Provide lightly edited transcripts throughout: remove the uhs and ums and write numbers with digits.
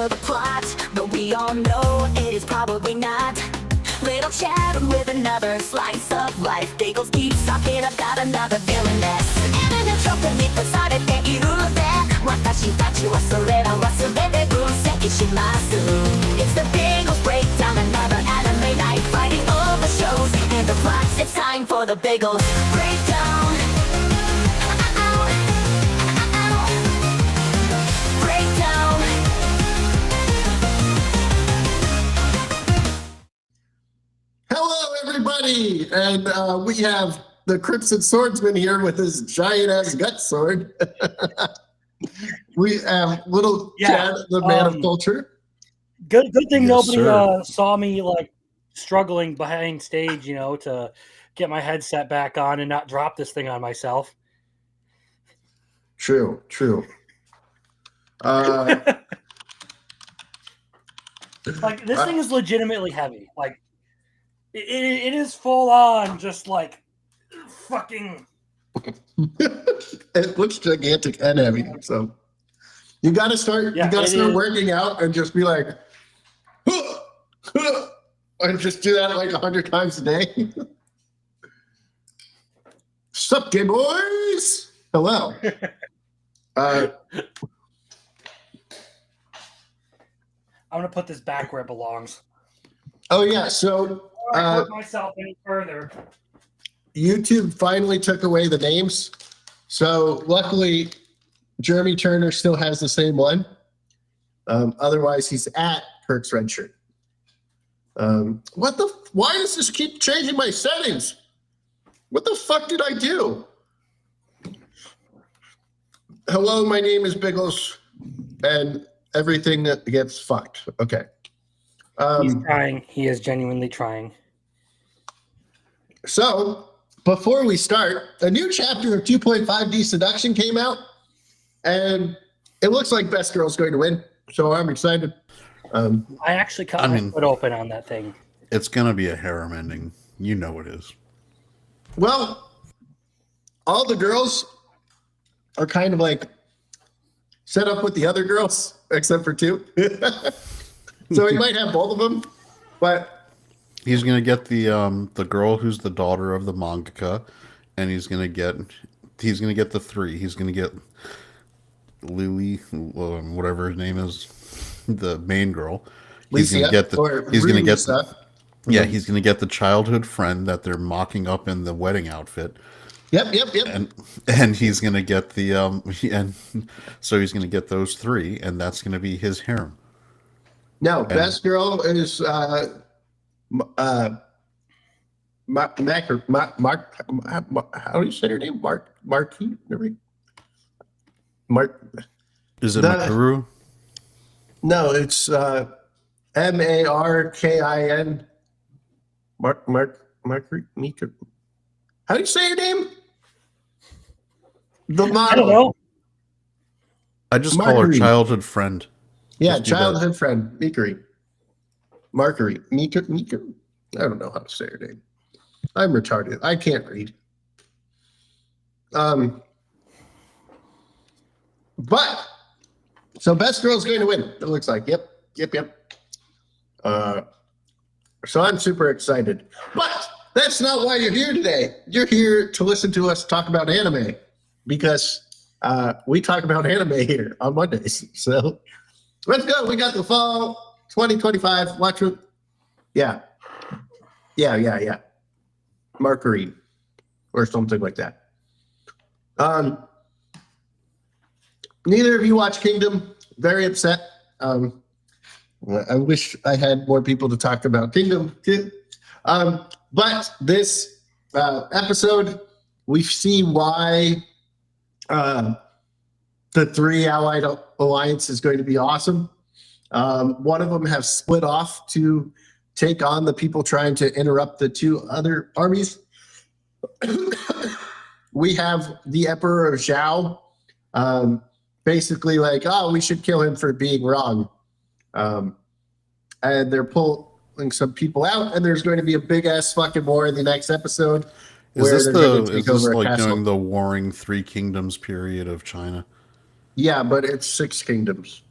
for the plot, but we all know it is probably not. Little chat with another slice of life. Biggles keeps talking about another villainess. And a tropeに越されているぜ。私たちはそれら忘れて分析します。It's the Biggles breakdown, another anime night, fighting all the shows and the plots. It's time for the Biggles breakdown. Breakdown. Hello, everybody, and we have the Crimson Swordsman here with his giant-ass gut sword. We have little Chad, the man of culture. Good thing Yes, nobody saw me like struggling behind stage, to get my headset back on and not drop this thing on myself. True. Like this thing is legitimately heavy. Like it is full on, just like fucking. It looks gigantic and heavy, so you got to start. Yeah, you got to start is. working out and just be like, and just do that like 100 times a day. Sup, gay boys? Hello. I'm gonna put this back where it belongs. Oh yeah, so Before I hurt myself any further. YouTube finally took away the names. So luckily, Jeremy Turner still has the same one. Otherwise, he's at Kirk's Red Shirt. Why does this keep changing my settings? What the fuck did I do? Hello, my name is Biggles, and everything that gets fucked. Okay. He's trying. He is genuinely trying. So, before we start, a new chapter of 2.5D Seduction came out, and it looks like Best Girl's going to win, so I'm excited. I actually cut my foot open on that thing. It's going to be a harem ending. You know it is. Well, all the girls are kind of like set up with the other girls, except for two. So he might have both of them, but... He's gonna get the girl who's the daughter of the mangaka, and he's gonna get the three. He's gonna get Lily, whatever her name is, the main girl. He's gonna get he's gonna get the childhood friend that they're mocking up in the wedding outfit. Yep. And he's gonna get so he's gonna get those three, and that's gonna be his harem. No, Best Girl is Mark. How do you say her name? Marquis. Mark. Is it Makaru? No, it's Markin. Mika. How do you say your name? The model. I don't know. I just call her childhood friend. Yeah, childhood friend, Mikari. Markery. Mika. I don't know how to say her name. I'm retarded. I can't read. But so Best Girl's going to win. It looks like. Yep. So I'm super excited. But that's not why you're here today. You're here to listen to us talk about anime because we talk about anime here on Mondays. So let's go. We got the fall 2025. Watch it. Yeah. Mercury or something like that. Neither of you watch Kingdom. Very upset. I wish I had more people to talk about Kingdom too. But this episode, we see why the three allied alliance is going to be awesome. One of them have split off to take on the people trying to interrupt the two other armies. We have the Emperor of Zhao, basically like, oh, we should kill him for being wrong. And they're pulling some people out, and there's going to be a big ass fucking war in the next episode. Is this like during the Warring Three Kingdoms period of China? Yeah, but it's 6 kingdoms.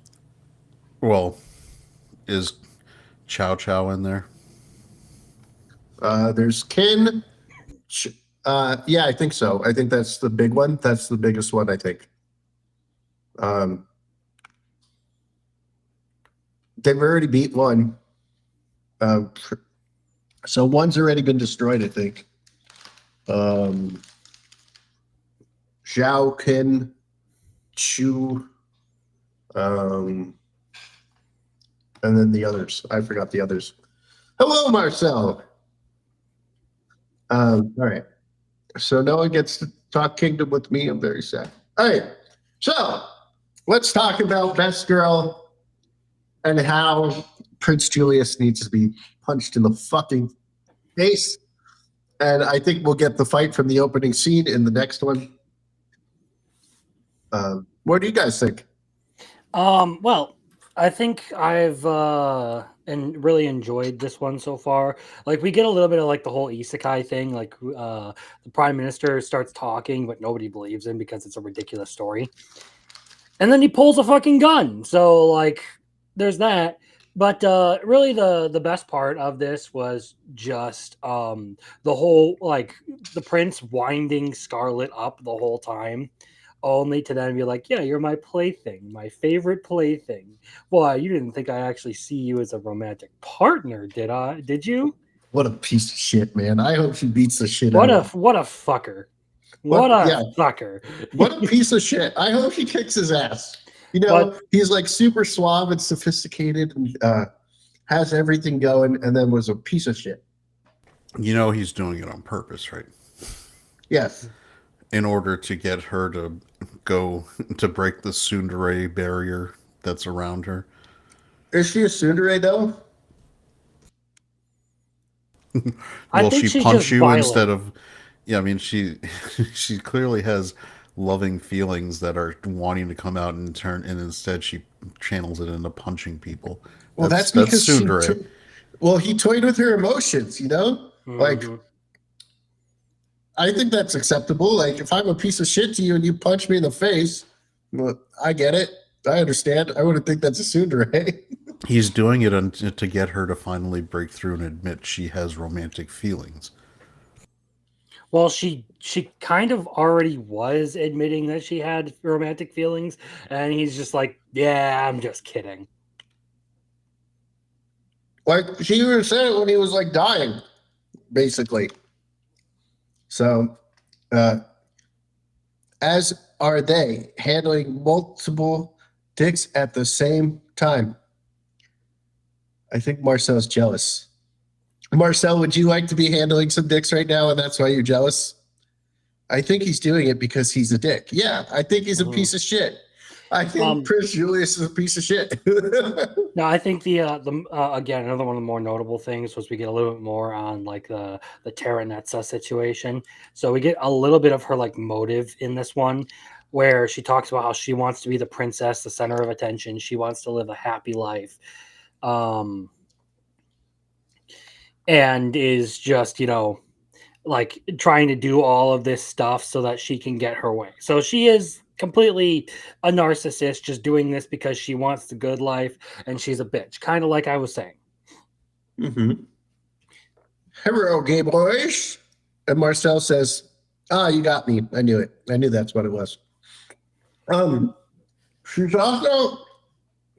Well, is Chow Chow in there? There's Ken. Yeah, I think so. I think that's the big one. That's the biggest one, I think. They've already beat one. So one's already been destroyed, I think. Zhao, Ken, Chu, and then the others. I forgot the others. Hello, Marcel. All right. So no one gets to talk Kingdom with me. I'm very sad. All right. So let's talk about Best Girl and how Prince Julius needs to be punched in the fucking face. And I think we'll get the fight from the opening scene in the next one. What do you guys think? Well, I think I've and really enjoyed this one so far. Like we get a little bit of like the whole isekai thing. Like the prime minister starts talking, but nobody believes him because it's a ridiculous story. And then he pulls a fucking gun. So like, there's that. But really, the best part of this was just the whole like the prince winding Scarlet up the whole time, only to then be like, "Yeah, you're my plaything, my favorite plaything." Why, you didn't think I actually see you as a romantic partner, did I? Did you? What a piece of shit, man. I hope she beats the shit What out a of him. what a fucker! What a Yeah. fucker! What a piece of shit. I hope he kicks his ass. You know, But- he's like super suave and sophisticated and has everything going, and then was a piece of shit. You know he's doing it on purpose, right? Yes. In order to get her to go to break the tsundere barrier that's around her. Is she a tsundere, though? I Will think she she's punch just you violent. instead of? Yeah, I mean she she clearly has loving feelings that are wanting to come out and turn, and instead she channels it into punching people. Well, that's because she tsundere. well, he toyed with her emotions, you know? Like, Mhm. I think that's acceptable. Like, if I'm a piece of shit to you and you punch me in the face, well, I get it. I understand. I wouldn't think that's a tsundere. He's doing it to get her to finally break through and admit she has romantic feelings. Well, she kind of already was admitting that she had romantic feelings, and he's just like, "Yeah, I'm just kidding." Like, she even said it when he was like dying, basically. So, as are they handling multiple dicks at the same time? I think Marcel's jealous. Marcel, would you like to be handling some dicks right now, and that's why you're jealous? I think he's doing it because he's a dick. Yeah, I think he's a piece of shit. I think Prince Julius is a piece of shit. No, I think the again, another one of the more notable things was we get a little bit more on like the Terranetza situation. So we get a little bit of her like motive in this one, where she talks about how she wants to be the princess, the center of attention. She wants to live a happy life, and is just like trying to do all of this stuff so that she can get her way. So she is completely a narcissist, just doing this because she wants the good life, and she's a bitch, kind of like I was saying. Hello, gay boys. And Marcel says, "Ah, you got me. I knew it. I knew that's what it was." She's also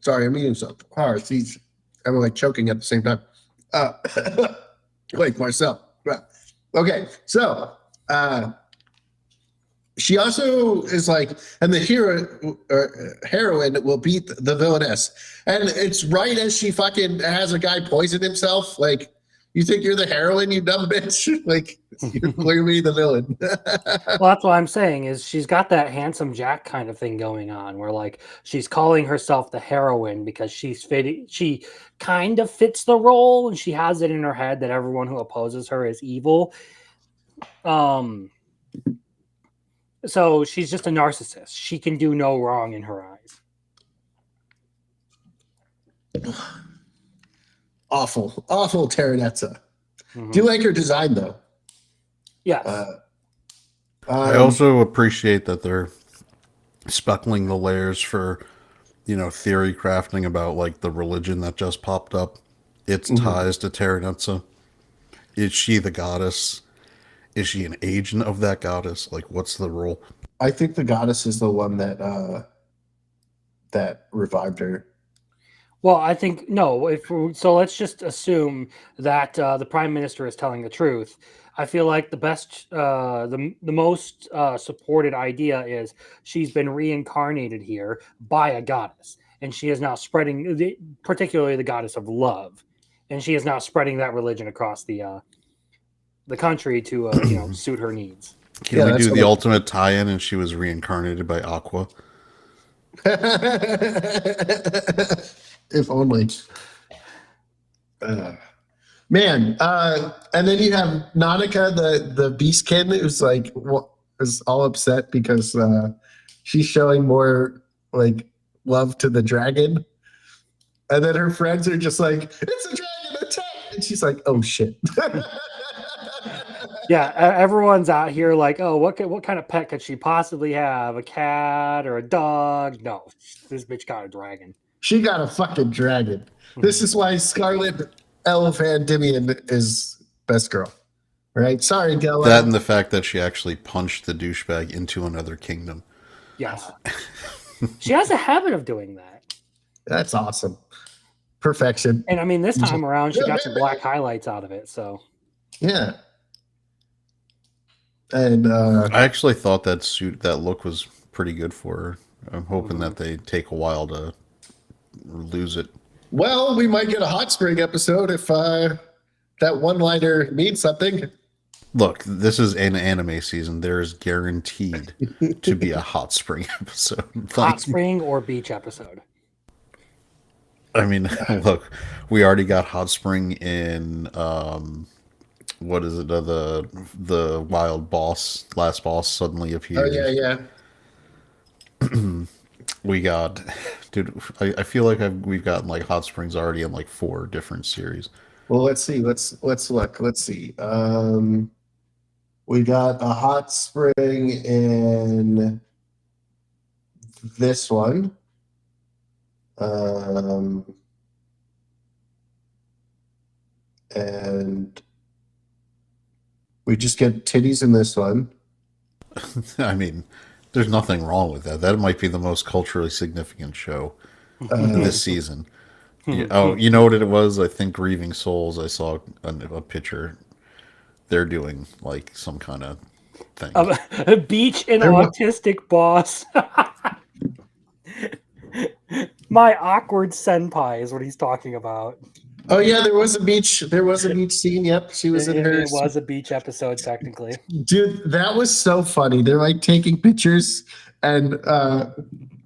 sorry, I'm eating something. I'm like choking at the same time. Like Marcel. Okay, so she also is like, and the heroine will beat the villainess, and it's right as she fucking has a guy poison himself. Like, you think you're the heroine, you dumb bitch? Like, you're clearly the villain. Well, that's what I'm saying is she's got that handsome Jack kind of thing going on, where like she's calling herself the heroine because she kind of fits the role, and she has it in her head that everyone who opposes her is evil. So she's just a narcissist. She can do no wrong in her eyes. Awful Terranetza. Mm-hmm. Do you like her design though? Yes. I also appreciate that they're speckling the layers for theory crafting about like the religion that just popped up, its ties to Terranetza. Is she the goddess? Is she an agent of that goddess? Like, what's the role? I think the goddess is the one that revived her. Well, I think no. So, let's just assume that the prime minister is telling the truth. I feel like the best, the most supported idea is she's been reincarnated here by a goddess, and she is now spreading, particularly the goddess of love, and she is now spreading that religion across the country to suit her needs. Can Yeah, we that's do what the I- ultimate tie-in and she was reincarnated by Aqua? If only. Man, and then you have Nanika, the beastkin, who's like is all upset because she's showing more like love to the dragon, and then her friends are just like, "It's a dragon attack!" And she's like, "Oh shit." Yeah, everyone's out here like, oh, what kind of pet could she possibly have? A cat or a dog? No, this bitch got a dragon. She got a fucking dragon. This is why Scarlet Elephantimian is best girl. Right? Sorry, Della. That and the fact that she actually punched the douchebag into another kingdom. Yes, she has a habit of doing that. That's awesome. Perfection. And I mean, this time around, she got some black highlights out of it. So Yeah. And I actually thought that look was pretty good for her. I'm hoping that they take a while to lose it. well, we might get a hot spring episode if that one-liner means something. Look, this is an anime season. There is guaranteed to be a hot spring episode. hot spring or beach episode. I mean, look, we already got hot spring in what is it? The wild boss, last boss suddenly Oh appears. yeah. We got, dude. I feel like we've gotten like hot springs already in like 4 different series. Well, let's see. Let's look. Let's see. We got a hot spring in this one. And we just get titties in this one. I mean, there's nothing wrong with that. That might be the most culturally significant show Uh, this season. Oh, you know what it was? I think Grieving Souls. I saw a picture. They're doing like some kind of thing. A beach and There wa- autistic boss. My awkward senpai is what he's talking about. oh yeah, there was a beach. There was a beach scene. Yep, she was in her. It was a beach episode, technically. Dude, that was so funny. They're like taking pictures and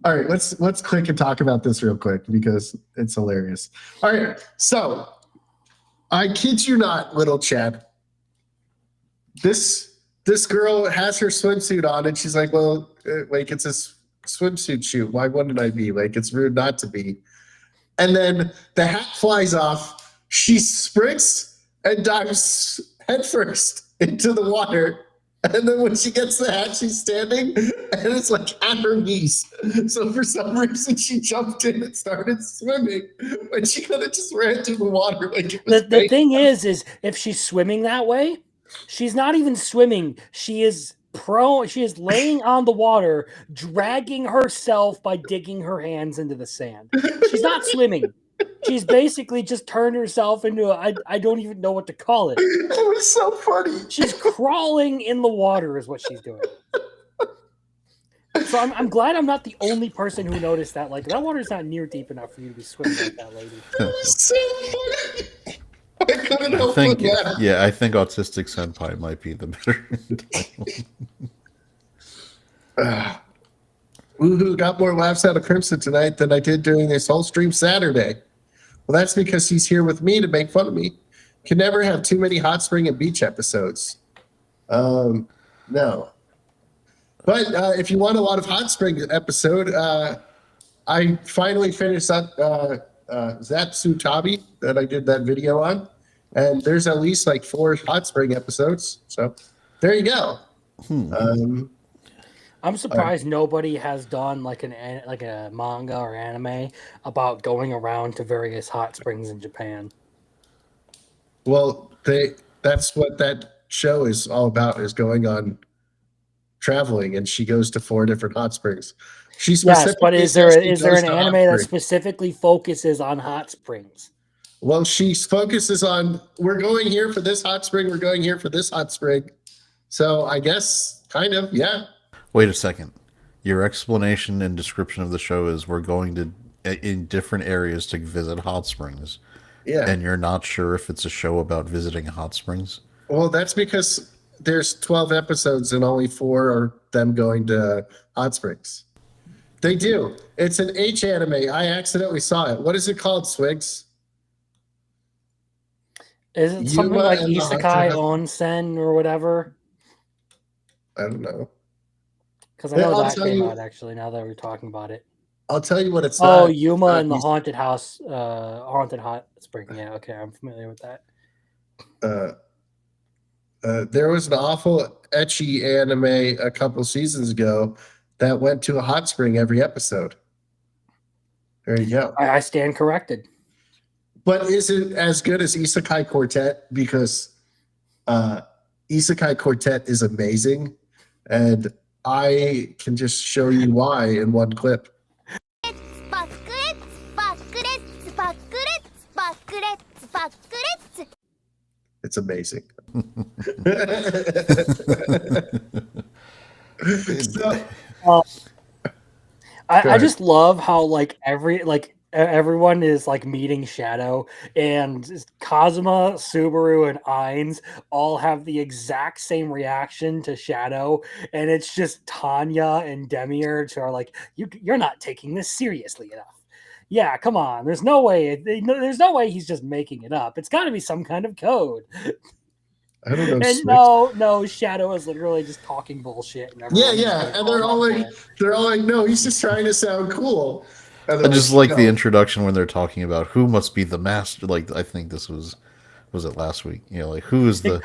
all right, let's click and talk about this real quick because it's hilarious. All right, so I kid you not, little Chad. This girl has her swimsuit on and she's like, well, like it's a swimsuit shoot. Why wouldn't I be? Like it's rude not to be. And then the hat flies off. She sprints and dives headfirst into the water. And then when she gets the hat, she's standing and it's like at her knees. So for some reason, she jumped in and started swimming. But she could have just ran to the water. Like it was The thing is if she's swimming that way, she's not even swimming. She is laying on the water, dragging herself by digging her hands into the sand. She's not swimming. She's basically just turned herself into I don't even know what to call it. It was so funny. She's crawling in the water is what she's doing. So I'm glad I'm not the only person who noticed that. Like that water's not near deep enough for you to be swimming like that, lady. It was so funny. I couldn't I help think, but laugh. yeah, I think Autistic Senpai might be the better title. Woohoo, got more laughs out of Crimson tonight than I did during this whole stream Saturday. Well, that's because he's here with me to make fun of me. Can never have too many hot spring and beach episodes. No. But if you want a lot of hot spring episode, I finally finished up Zatsutabi that I did that video on. And there's at least like 4 hot spring episodes. So there you go. I'm surprised nobody has done like like a manga or anime about going around to various hot springs in Japan. Well, that's what that show is all about, is going on traveling, and she goes to 4 different hot springs. She Yes, but specifically says she is there goes an to hot anime that springs. specifically focuses on hot springs? Well, she focuses on, we're going here for this hot spring, we're going here for this hot spring. So I guess kind of, yeah. Wait a second. Your explanation and description of the show is we're going to in different areas to visit hot springs, Yeah. and you're not sure if it's a show about visiting hot springs. Well, that's because there's 12 episodes and only 4 are them going to hot springs. They do. It's an H anime. I accidentally saw it. What is it called, Swigs? Is it something Yuma like and the Isekai Hunter- Onsen or whatever? I don't know. Because I know I'll that tell came you- out actually. Now that we're talking about it. I'll tell you what it's Oh, not. Yuma It's and the not haunted house, haunted hot spring. Yeah, okay, I'm familiar with that. There was an awful etchy anime a couple seasons ago that went to a hot spring every episode. There you go. I stand corrected. But is it as good as Isekai Quartet? Because Isekai Quartet is amazing, and I can just show you why in one clip. It's amazing. So, I ahead. just love how everyone is like meeting Shadow, and Kazuma, Subaru, and Ainz all have the exact same reaction to Shadow, and it's just Tanya and Demiurge who are like, "You're not taking this seriously enough." Yeah, come on. There's no way. There's no way he's just making it up. It's got to be some kind of code. I don't know. And Six. no, Shadow is literally just talking bullshit. And Yeah, everyone's yeah, like, and they're all like, no, he's just trying to sound cool. And I they're just like the no. introduction when they're talking about who must be the master. Like I think this was it last week? You know, like who is the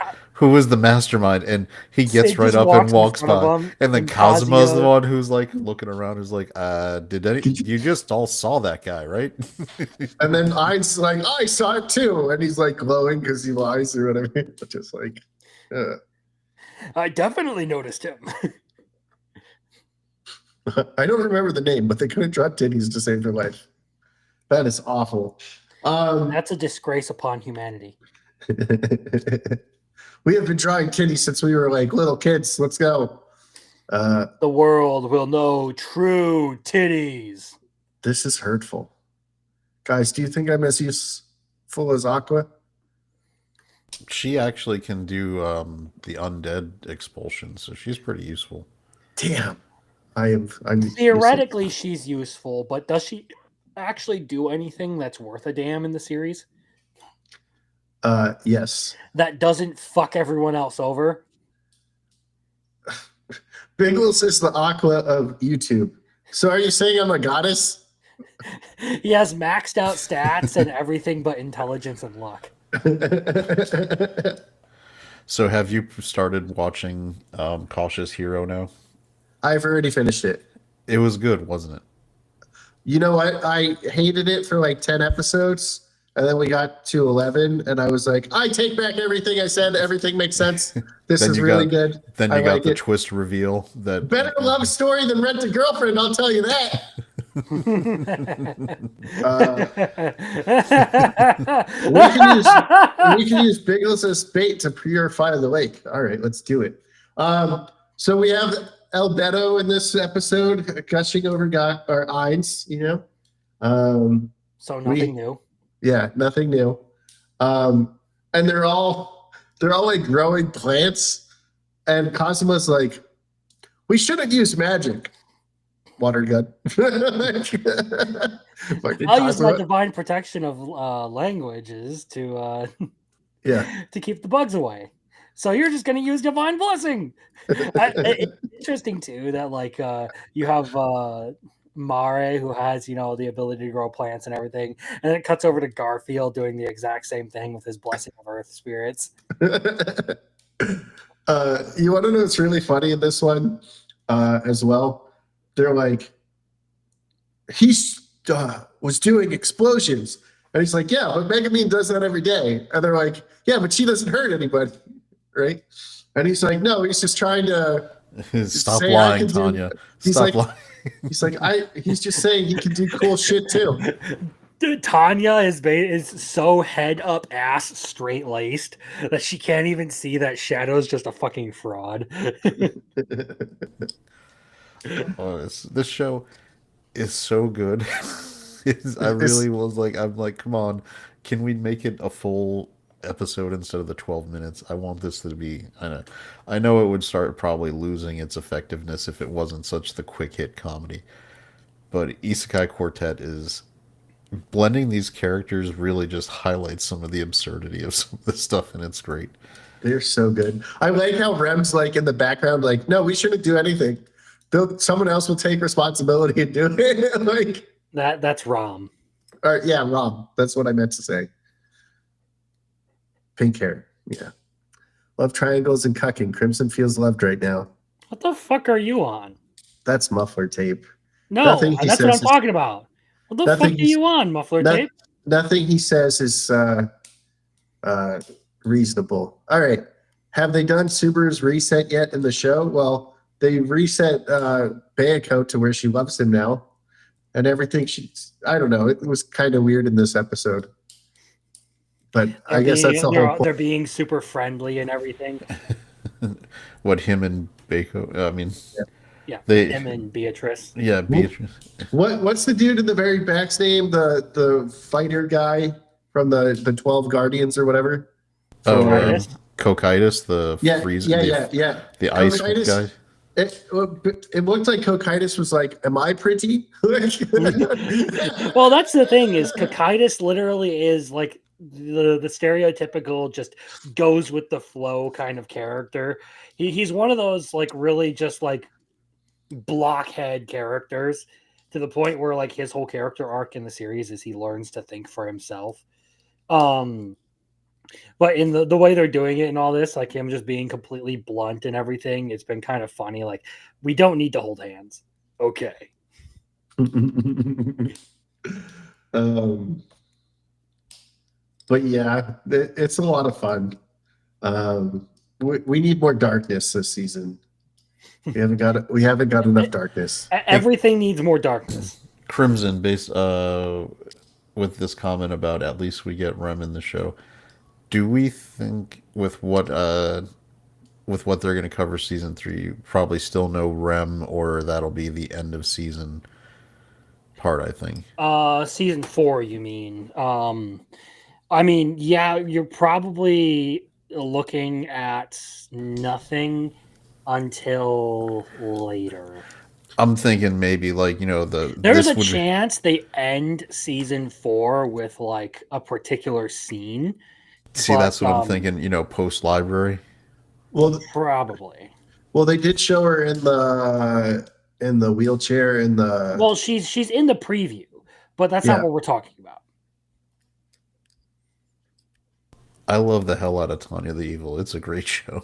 mastermind? And he gets It right just up walks and in walks front of by, him, and then and Kazuma's the Kazuya- one who's like looking around, who's like, you just all saw that guy, right? And then Ein's like, I saw it too, and he's like glowing because he lies or whatever. Just like, I definitely noticed him. I don't remember the name, but they couldn't draw titties to save their life. That is awful. That's a disgrace upon humanity. We have been drawing titties since we were like little kids. Let's go. The world will know true titties. This is hurtful. Guys, do you think I'm as useful as Aqua? She actually can do the undead expulsion, so she's pretty useful. Damn. I'm Theoretically, she's useful, but does she actually do anything that's worth a damn in the series? Yes. That doesn't fuck everyone else over? Biggles is the Aqua of YouTube. So are you saying I'm a goddess? He has maxed out stats and everything but intelligence and luck. So have you started watching Cautious Hero now? I've already finished it. It was good, wasn't it? You know what? I hated it for like 10 episodes, and then we got to 11, and I was like, I take back everything I said. Everything makes sense. This Then is you really got- good. Then I you got like the it. twist reveal that Better love story than Rent a Girlfriend, I'll tell you that. We can use Biggles as bait to purify the lake. All right, let's do it. So we have Albedo in this episode gushing over Ainz, you know. So nothing new. Yeah, nothing new. And they're all like growing plants, and Kazuma's like, we shouldn't use magic. Water gun. Fucking I'll use my Kazuma. divine protection of languages to Yeah. to keep the bugs away. So you're just going to use divine blessing. It's interesting too that like you have Mare who has the ability to grow plants and everything, and then it cuts over to Garfield doing the exact same thing with his blessing of earth spirits. You want to know what's really funny in this one? as well. They're like, he's was doing explosions. And he's like, yeah, but Megamine does that every day. And they're like, yeah, but she doesn't hurt anybody, right? And he's like, no, he's just trying to Stop say I lying, can Tanya. do. He's Stop like, lying. he's like, he's just saying he can do cool shit too. Dude, Tanya is so head up ass straight laced that she can't even see that Shadow's just a fucking fraud. This show is so good. I really was like, I'm like, come on, can we make it a full episode instead of the 12 minutes? I want this to be. I know it would start probably losing its effectiveness if it wasn't such the quick hit comedy. But Isekai Quartet is blending these characters really just highlights some of the absurdity of some of this stuff, and it's great. They're so good. I like how Rem's like in the background, like, no, we shouldn't do anything. Someone else will take responsibility and do it. Like that's Rom. Or, yeah, Rom. That's what I meant to say. Pink hair. Yeah. Love triangles and cucking. Crimson feels loved right now. What the fuck are you on? That's muffler tape. No, Nothing he that's what I'm says is- talking about. What the fuck nothing are he's- you on, muffler No- tape? Nothing he says is reasonable. All right. Have they done Subaru's reset yet in the show? Well, they reset Bayako to where she loves him now. And everything I don't know. It was kind of weird in this episode. But I guess that's the whole point. They're being super friendly and everything. What, him and Bako? I mean, Yeah, They- him and Beatrice. yeah, Beatrice. What's the dude in the very back's name? The fighter guy from the 12 Guardians or whatever? Oh, Cocytus? Cocytus, the Yeah, freeze, yeah. the ice Cocytus? guy. It looked like Cocytus was like, am I pretty? Well, that's the thing is Cocytus literally is like the stereotypical just goes with the flow kind of character. He's one of those like really just like blockhead characters to the point where like his whole character arc in the series is he learns to think for himself. But in the way they're doing it and all this, like him just being completely blunt and everything, it's been kind of funny. Like, we don't need to hold hands. Okay. But yeah, it's a lot of fun. We need more darkness this season. We haven't got enough darkness. Everything needs more darkness. Crimson, based with this comment about at least we get Rem in the show. Do we think with what they're going to cover season 3, probably still no Rem, or that'll be the end of season part? I think. Season 4, you mean? I mean, yeah, you're probably looking at nothing until later. I'm thinking maybe like There's a chance they end season 4 with like a particular scene. See, that's what I'm thinking. Post library. Well, Probably. well, they did show her in the wheelchair in the. Well, she's in the preview, but that's not Yeah. what we're talking about. I love the hell out of Tanya the Evil. It's a great show,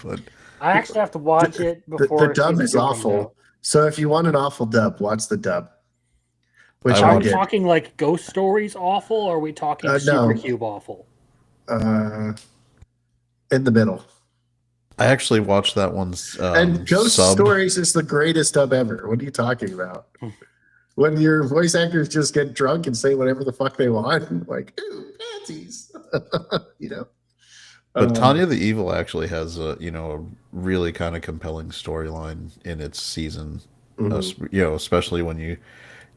but I actually have to watch it before the dub season is 2 comes awful. out. So if you want an awful dub, watch the dub. Which I Are I we did. talking like Ghost Stories awful, or are we talking No. Supercube awful? In the middle. I actually watched that one's And Ghost subbed. Stories is the greatest dub ever. What are you talking about? When your voice actors just get drunk and say whatever the fuck they want, like, ooh, pansies. But Tanya the Evil actually has a really kind of compelling storyline in its season. Especially when you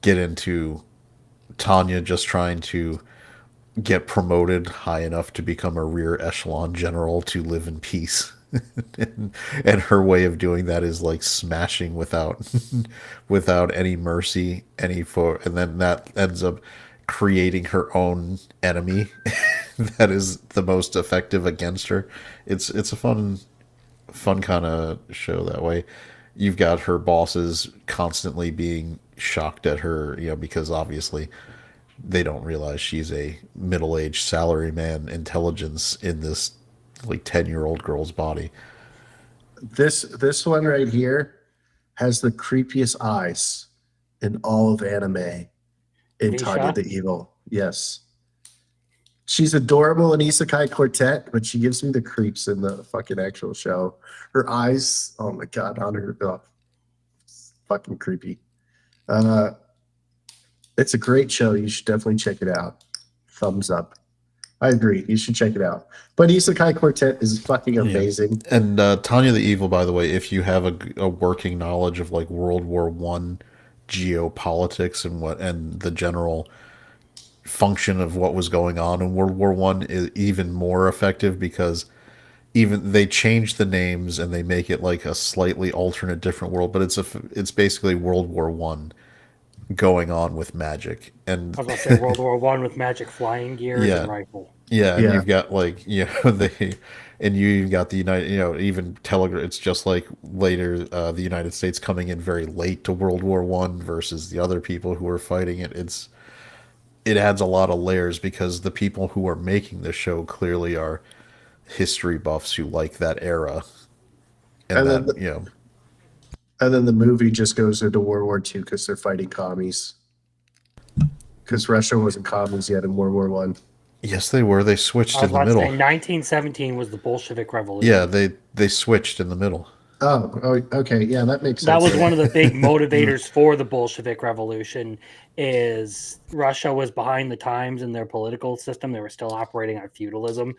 get into Tanya just trying to get promoted high enough to become a rear echelon general to live in peace. and her way of doing that is like smashing without any mercy, and then that ends up creating her own enemy that is the most effective against her. It's a fun kind of show that way. You've got her bosses constantly being shocked at her, because obviously they don't realize she's a middle-aged salaryman intelligence in this like 10-year-old girl's body. This one right here has the creepiest eyes in all of anime in Tanya Misha? the Evil. Yes. She's adorable in Isekai Quartet, but she gives me the creeps in the fucking actual show. Her eyes, oh my god, on her, oh, fucking creepy. Uh, it's a great show. You should definitely check it out. Thumbs up. I agree. You should check it out. But Isekai Quartet is fucking amazing. And Tanya the Evil, by the way, if you have a working knowledge of like World War One geopolitics and the general function of what was going on in World War One, is even more effective because even they change the names and they make it like a slightly alternate, different world, but it's basically World War One going on with magic and I was about to say World War One with magic flying gears Yeah. and rifle. Yeah, and Yeah. you've got like and you've got the United, even Telegram. It's just like later the United States coming in very late to World War One versus the other people who are fighting it. It adds a lot of layers because the people who are making the show clearly are history buffs who like that era, and And then that And then the movie just goes into World War II because they're fighting commies. Because Russia wasn't commies yet in World War One. yes, they were. They switched I was in the about to middle. say 1917 was the Bolshevik Revolution. Yeah, they switched in the middle. Oh, okay. Yeah, that makes sense. That was one of the big motivators for the Bolshevik Revolution. Is Russia was behind the times in their political system; they were still operating on feudalism,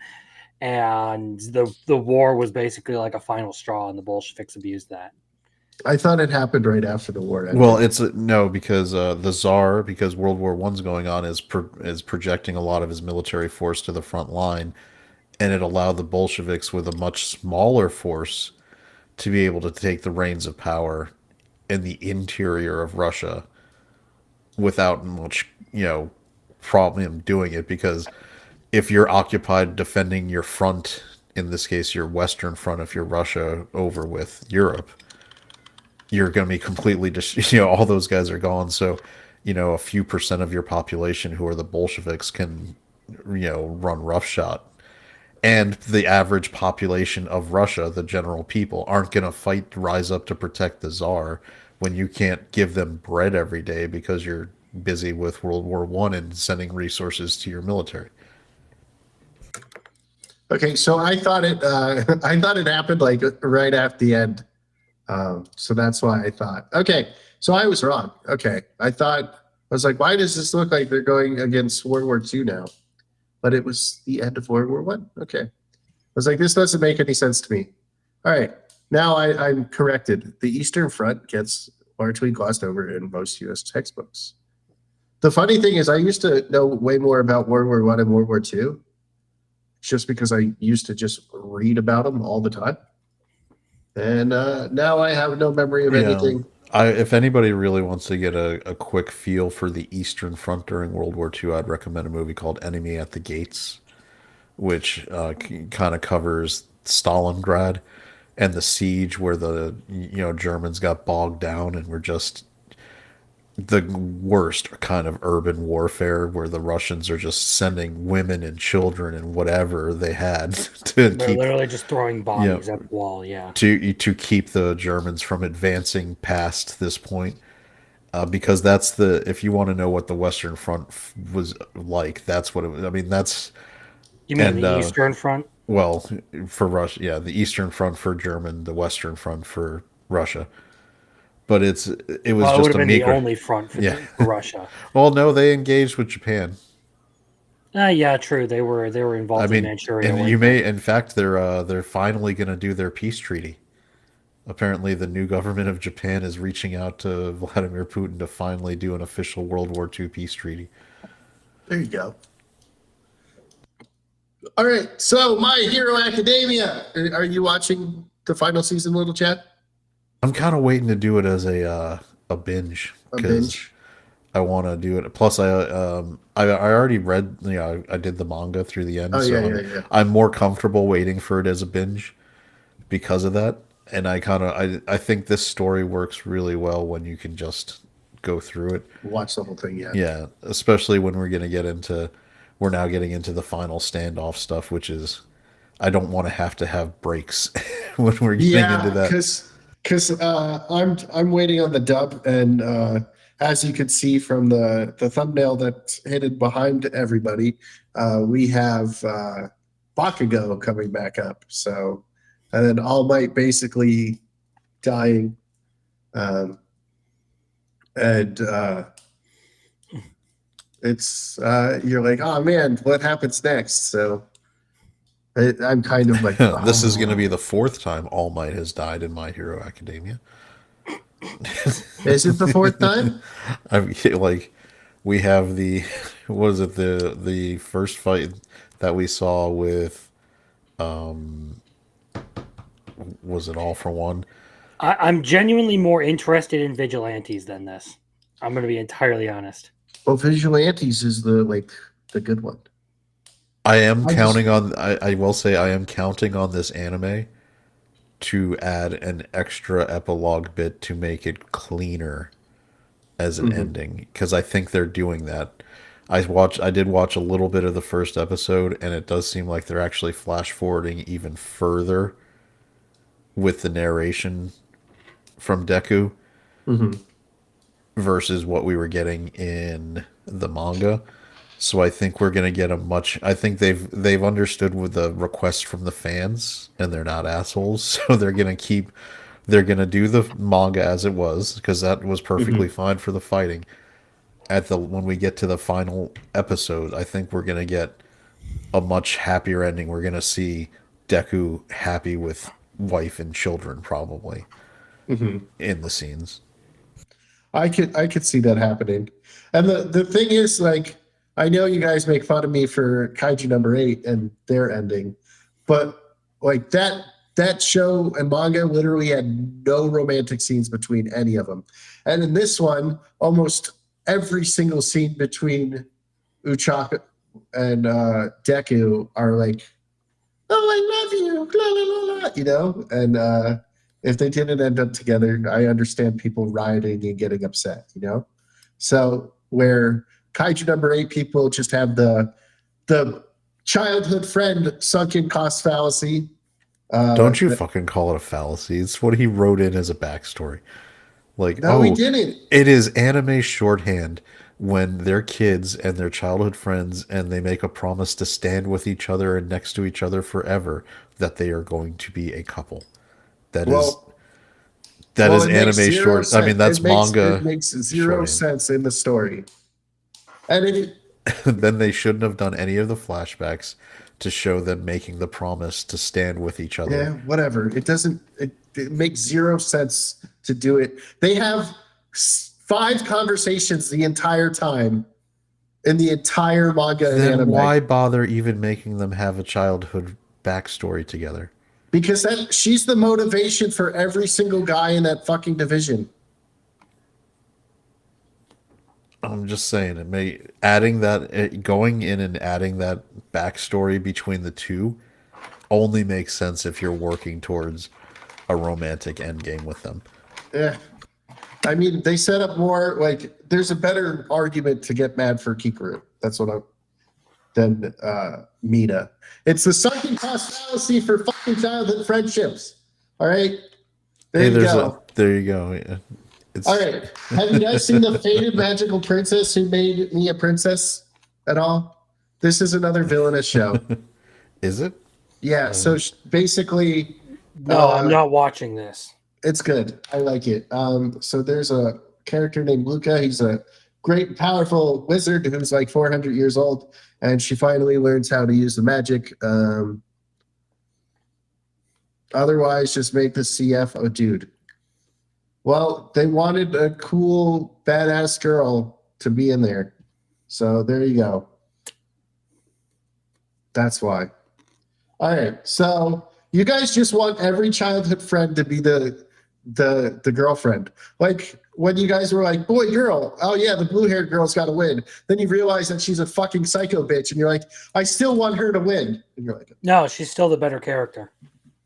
and the war was basically like a final straw, and the Bolsheviks abused that. I thought it happened right after the war ended. Well, it's no, because the Tsar, because World War One's going on, is projecting a lot of his military force to the front line, and it allowed the Bolsheviks with a much smaller force to be able to take the reins of power in the interior of Russia without much, problem doing it. Because if you're occupied defending your front, in this case, your Western front, if you're Russia over with Europe, you're going to be completely all those guys are gone. So, a few percent of your population who are the Bolsheviks can, run roughshod. And the average population of Russia, the general people, aren't going to rise up to protect the Tsar when you can't give them bread every day because you're busy with World War One and sending resources to your military. Okay, so I thought it happened like right after the end. So that's why I thought. Okay, so I was wrong. Okay, I was like, why does this look like they're going against World War II now? But it was the end of World War One. Okay, I was like, this doesn't make any sense to me. All right, now I'm corrected. The Eastern Front gets largely glossed over in most U.S. textbooks. The funny thing is, I used to know way more about World War One and World War II, just because I used to just read about them all the time. And now I have no memory of anything. If anybody really wants to get a quick feel for the Eastern Front during World War II, I'd recommend a movie called Enemy at the Gates, which kind of covers Stalingrad and the siege where the Germans got bogged down and were just the worst kind of urban warfare where the Russians are just sending women and children and whatever they had to They're keep literally just throwing bodies at the wall. Yeah. to keep the Germans from advancing past this point. Because that's if you want to know what the Western Front was like, that's what it was. I mean, that's You mean And, the Eastern Front? well for Russia, yeah, the Eastern Front for German, the Western Front for Russia. But it was Well, it just would a have been the meager. only front for, Yeah. for Russia. Well, no, they engaged with Japan. Yeah, true. They were involved I in mean, Manchuria. and you may, in fact, they're finally going to do their peace treaty. Apparently, the new government of Japan is reaching out to Vladimir Putin to finally do an official World War II peace treaty. There you go. All right, so My Hero Academia. Are you watching the final season, Little Chat? I'm kind of waiting to do it as a binge A because binge? I want to do it. Plus, I already read, I did the manga through the end, Oh, so yeah. I'm more comfortable waiting for it as a binge because of that. And I think this story works really well when you can just go through it. Watch the whole thing, yeah. Yeah, especially when we're now getting into the final standoff stuff, which is I don't want to have breaks when we're getting into that. Because because I'm waiting on the dub, and as you can see from the thumbnail that's hidden behind everybody, we have Bakugo coming back up. So, and then All Might basically dying, and it's you're like, oh man, what happens next? So I'm kind of like, This is oh. going to be the fourth time All Might has died in My Hero Academia. Is it the fourth time? I'm like, we have the what is it, the first fight that we saw with was it All for One? I'm genuinely more interested in vigilantes than this. I'm going to be entirely honest. Well, Vigilantes is the good one. I am I just- counting on I will say I am counting on this anime to add an extra epilogue bit to make it cleaner as an ending, because I think they're doing that. I did watch a little bit of the first episode, and it does seem like they're actually flash forwarding even further with the narration from Deku versus what we were getting in the manga. So I think we're gonna get a much. I think they've understood with the request from the fans, and they're not assholes. So they're gonna do the manga as it was, because that was perfectly fine for the fighting. When we get to the final episode, I think we're gonna get a much happier ending. We're gonna see Deku happy with wife and children, probably in the scenes. I could see that happening. And the thing is, like, I know you guys make fun of me for Kaiju number 8 and their ending, but like that show and manga literally had no romantic scenes between any of them. And in this one, almost every single scene between Uchaka and Deku are like, oh, I love you, la, la, la, la, you know? And if they didn't end up together, I understand people rioting and getting upset, you know? So where Kaiju number 8 people just have the childhood friend sunken cost fallacy. Don't you fucking call it a fallacy. It's what he wrote in as a backstory. Like, No, he didn't. it is anime shorthand when they're kids and they're childhood friends and they make a promise to stand with each other and next to each other forever, that they are going to be a couple. That is Well, it makes anime zero short. I mean, sense. that's manga. It makes zero shorthand. sense in the story. And it, Then they shouldn't have done any of the flashbacks to show them making the promise to stand with each other. yeah, whatever. It doesn't. It makes zero sense to do it. They have 5 conversations the entire time in the entire manga and Then anime. why bother even making them have a childhood backstory together? Because she's the motivation for every single guy in that fucking division. I'm just saying, going in and adding that backstory between the two only makes sense if you're working towards a romantic endgame with them. Yeah. I mean, they set up more like there's a better argument to get mad for Kikaru. That's what I'm than Mina. It's the sunken cost fallacy for fucking childhood friendships. All right. There you go. There you go. Yeah. All right. Have you guys seen the Faded Magical Princess Who Made Me a Princess at all? This is another villainous show. Is it? Yeah. So basically, No, I'm not watching this. it's good. I like it. So there's a character named Luca. He's a great, powerful wizard who's like 400 years old, and she finally learns how to use the magic. Otherwise, just make the CF a dude. Well, they wanted a cool, badass girl to be in there. So there you go. That's why. All right. So you guys just want every childhood friend to be the girlfriend. Like when you guys were like, boy, girl, oh yeah, the blue-haired girl's got to win. Then you realize that she's a fucking psycho bitch, and you're like, I still want her to win. And you're like, No, she's still the better character.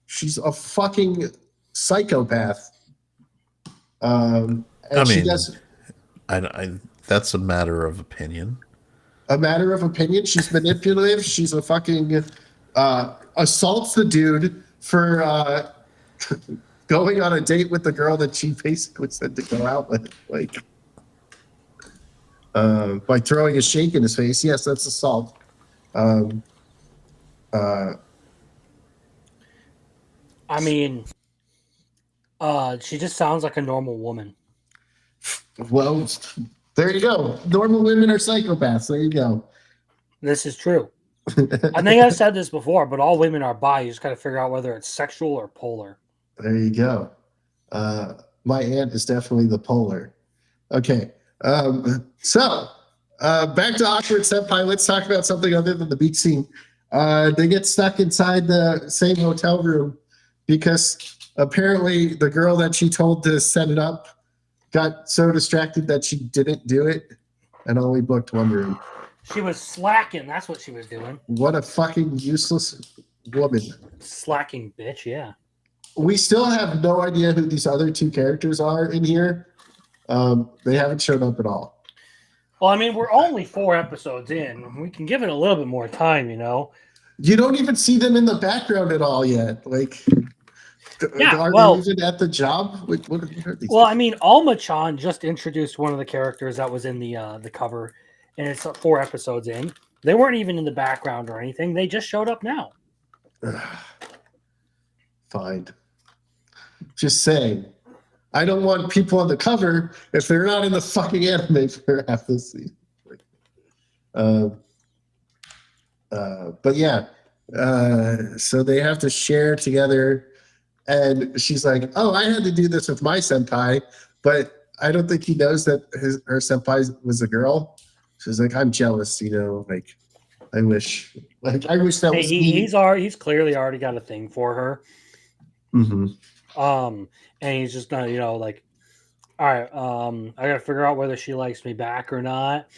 she's a fucking psychopath. And I she mean, does that's a matter of opinion. a matter of opinion. She's manipulative. She's a fucking assaults the dude for going on a date with the girl that she basically said to go out with, like, by throwing a shake in his face. Yes, that's assault. I mean, she just sounds like a normal woman. Well, there you go. Normal women are psychopaths. There you go. This is true. I think I've said this before, but all women are bi. You just got to figure out whether it's sexual or polar. There you go. My aunt is definitely the polar. Okay. So back to awkward senpai. Let's talk about something other than the beach scene. They get stuck inside the same hotel room because apparently the girl that she told to set it up got so distracted that she didn't do it and only booked one room. She was slacking. That's what she was doing. What a fucking useless woman. Slacking bitch, yeah. We still have no idea who these other two characters are in here. They haven't shown up at all. Well, I mean, we're only 4 episodes in. We can give it a little bit more time, you know? You don't even see them in the background at all yet. Like, Yeah, are well- they even at the job? What are these Well, I mean, Alma-chan just introduced one of the characters that was in the cover, and it's 4 episodes in. They weren't even in the background or anything. They just showed up now. Fine. Just saying. I don't want people on the cover if they're not in the fucking anime for half the season. But yeah, so they have to share together, and she's like, "Oh, I had to do this with my senpai, but I don't think he knows that her senpai was a girl." She's like, "I'm jealous, you know. Like, I wish that Hey, was me." he's clearly already got a thing for her. Mm-hmm. And he's just not, you know, like, all right, I gotta figure out whether she likes me back or not.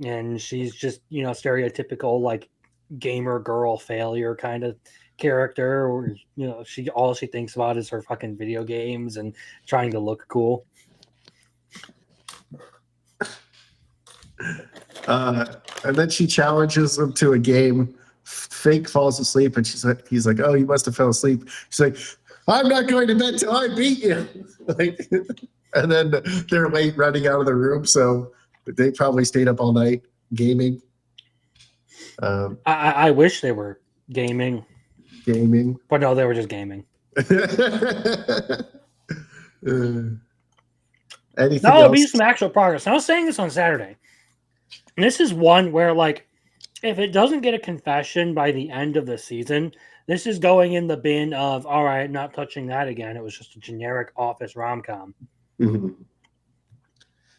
And she's just, you know, stereotypical like gamer girl failure kind of character, or you know, all she thinks about is her fucking video games and trying to look cool. And then she challenges him to a game. Fake falls asleep, and he's like, "Oh, you must have fell asleep." She's like, "I'm not going to bed till I beat you." Like, and then they're late running out of the room, so they probably stayed up all night gaming. I wish they were gaming, but no, they were just gaming. Anything That'll else? be some actual progress. I was saying this on Saturday. And this is one where, like, if it doesn't get a confession by the end of the season, this is going in the bin of, all right, not touching that again. It was just a generic office rom-com. Mhm.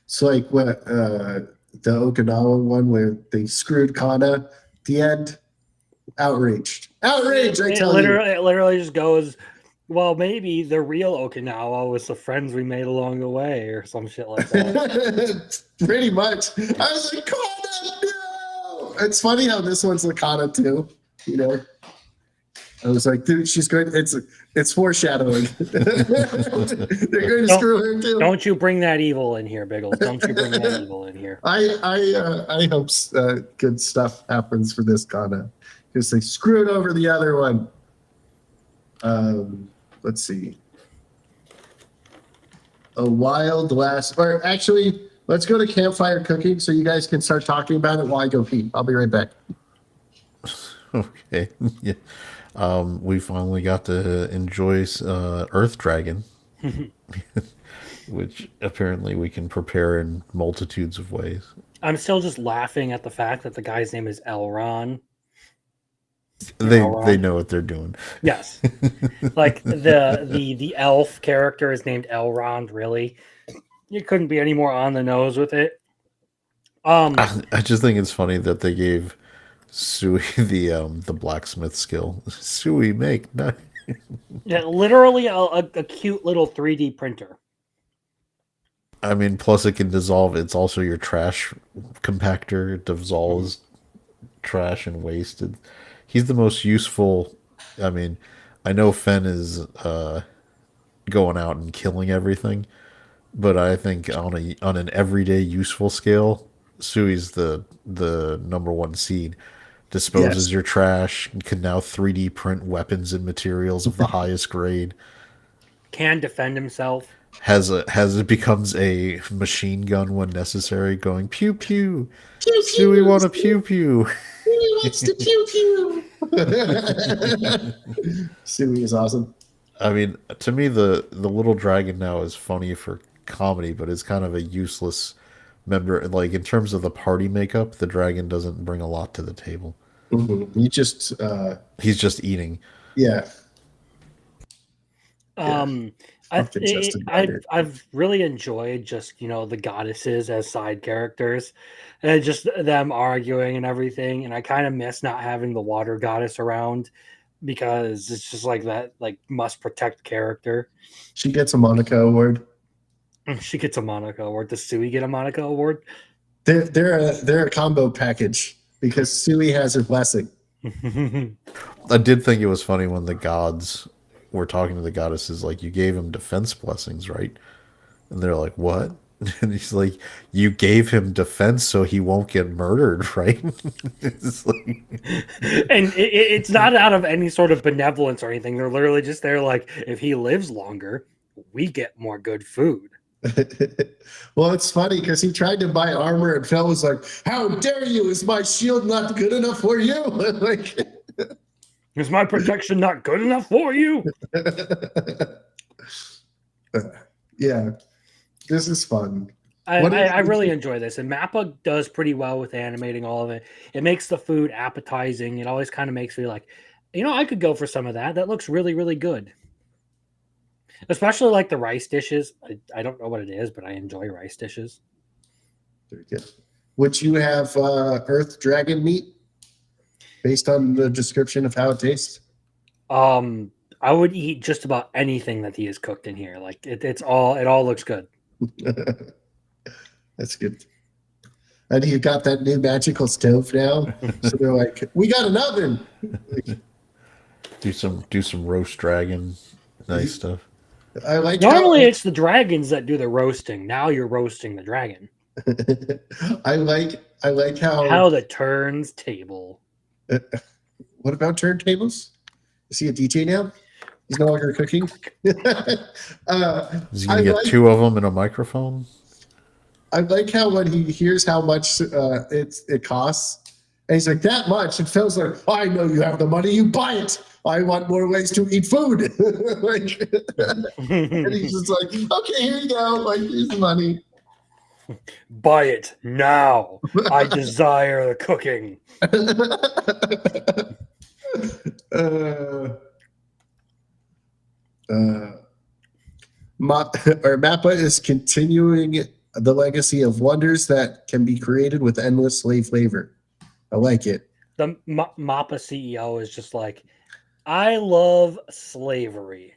It's like what the Okinawa one where they screwed Kana at the end. Outraged. Outraged, I tell you. It literally just goes, well, maybe the real Okinawa was the friends we made along the way or some shit like that. Pretty much. I was like, Kana, no! It's funny how this one's Lakana too, you know? I was like, dude, she's great. It's foreshadowing. They're going to screw her too. Don't you bring that evil in here, Biggles. Don't you bring that evil in here. I hope good stuff happens for this Kana. Because they screwed over the other one. Let's see. A wild last, or actually, let's go to campfire cooking so you guys can start talking about it while I go pee. I'll be right back. Okay. Yeah. We finally got to enjoy Earth Dragon, which apparently we can prepare in multitudes of ways. I'm still just laughing at the fact that the guy's name is Elron. They Elron. know what they're doing. Yes. Like the elf character is named Elrond, really. You couldn't be any more on the nose with it. I just think it's funny that they gave Sui the blacksmith skill. Sui make knife. Yeah, literally a cute little 3D printer. I mean, plus it can dissolve. It's also your trash compactor. It dissolves trash and waste. He's the most useful. I mean, I know Fen is going out and killing everything, but I think on an everyday useful scale, Sui's the number one seed. Disposes your trash, can now 3D print weapons and materials of the highest grade. can defend himself. Has it becomes a machine gun when necessary, going pew pew. Pew Suey pew. want a pew pew. Suey wants to pew pew. Suey is awesome. I mean, to me, the little dragon now is funny for comedy, but it's kind of a useless member. Like in terms of the party makeup, the dragon doesn't bring a lot to the table. Mm-hmm. You just, He's just eating. yeah. I've Justin Bieber. I've really enjoyed just the goddesses as side characters, and just them arguing and everything. And I kind of miss not having the water goddess around because it's just like that must protect character. She gets a Monica award. She gets a Monica award. Does Sui get a Monica award? They're a combo package because Suey has her blessing. I did think it was funny when the gods were talking to the goddesses, like, you gave him defense blessings, right? And they're like, what? And he's like, you gave him defense so he won't get murdered, right? It's like, And it's not out of any sort of benevolence or anything. They're literally just there like, if he lives longer, we get more good food. Well, it's funny because he tried to buy armor and Phil was like, how dare you? Is my shield not good enough for you? Like, is my protection not good enough for you? Yeah, this is fun. I really enjoy this, and Mappa does pretty well with animating all of it. It makes the food appetizing. It always kind of makes me like, I could go for some of that. That looks really, really good. Especially like the rice dishes. I don't know what it is, but I enjoy rice dishes. Very good. Would you have Earth Dragon meat based on the description of how it tastes? I would eat just about anything that he has cooked in here. Like it all looks good. That's good. And you got that new magical stove now, so they're like, "We got an oven." do some roast dragon, nice stuff. I like. Normally, it's the dragons that do the roasting. Now you're roasting the dragon. I like How the turns table. What about turntables? Is he a DJ now? He's no longer cooking. Is he gonna get two of them in a microphone? I like how when he hears how much it costs, and he's like, that much. It feels like, I know you have the money, you buy it. I want more ways to eat food. Like, and he's just like, okay, here you go. Like, here's the money. Buy it now. I desire the cooking. Mappa is continuing the legacy of wonders that can be created with endless slave labor. I like it. The Mappa CEO is just like, I love slavery.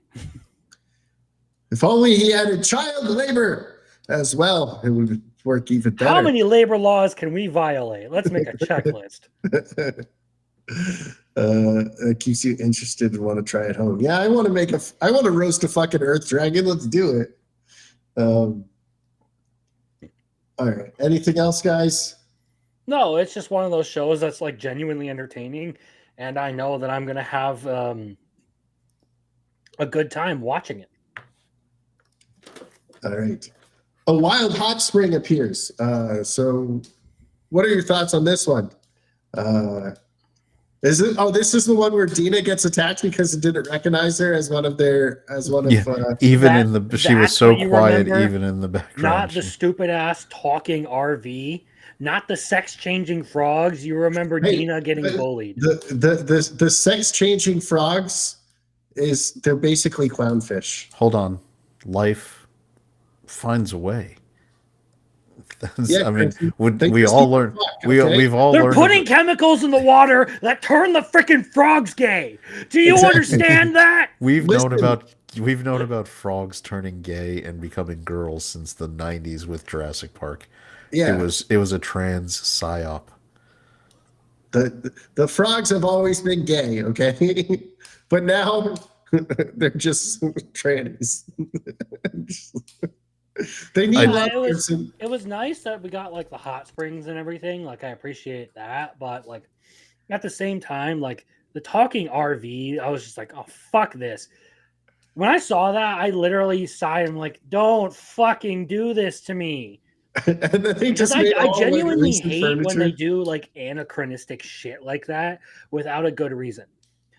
If only he added child labor as well, it would work even better. How many labor laws can we violate? Let's make a checklist. It keeps you interested and want to try it home. Yeah, I want to roast a fucking earth dragon. Let's do it. All right. Anything else, guys? No, it's just one of those shows that's like genuinely entertaining, and I know that I'm going to have a good time watching it. All right. A wild hot spring appears. So what are your thoughts on this one? Is it? Oh, this is the one where Dina gets attacked because it didn't recognize her as one of their even she was so quiet, even in the background. Not the stupid ass talking RV, not the sex changing frogs. You remember Dina getting bullied. The sex changing frogs they're basically clownfish. Hold on, life finds a way. Yeah, I mean, we all learn. We've all They're learned. putting chemicals in the water that turn the freaking frogs gay. Do you understand that? We've known about frogs turning gay and becoming girls since the '90s with Jurassic Park. Yeah, it was a trans psyop. The frogs have always been gay, okay, but now they're just trannies. They need it was nice that we got like the hot springs and everything. Like I appreciate that, but like at the same time, like the talking RV, I was just like, oh fuck this. When I saw that, I literally sighed. I'm like, don't fucking do this to me. And then they Because just made I all like genuinely recent hate when they furniture. do like anachronistic shit like that without a good reason.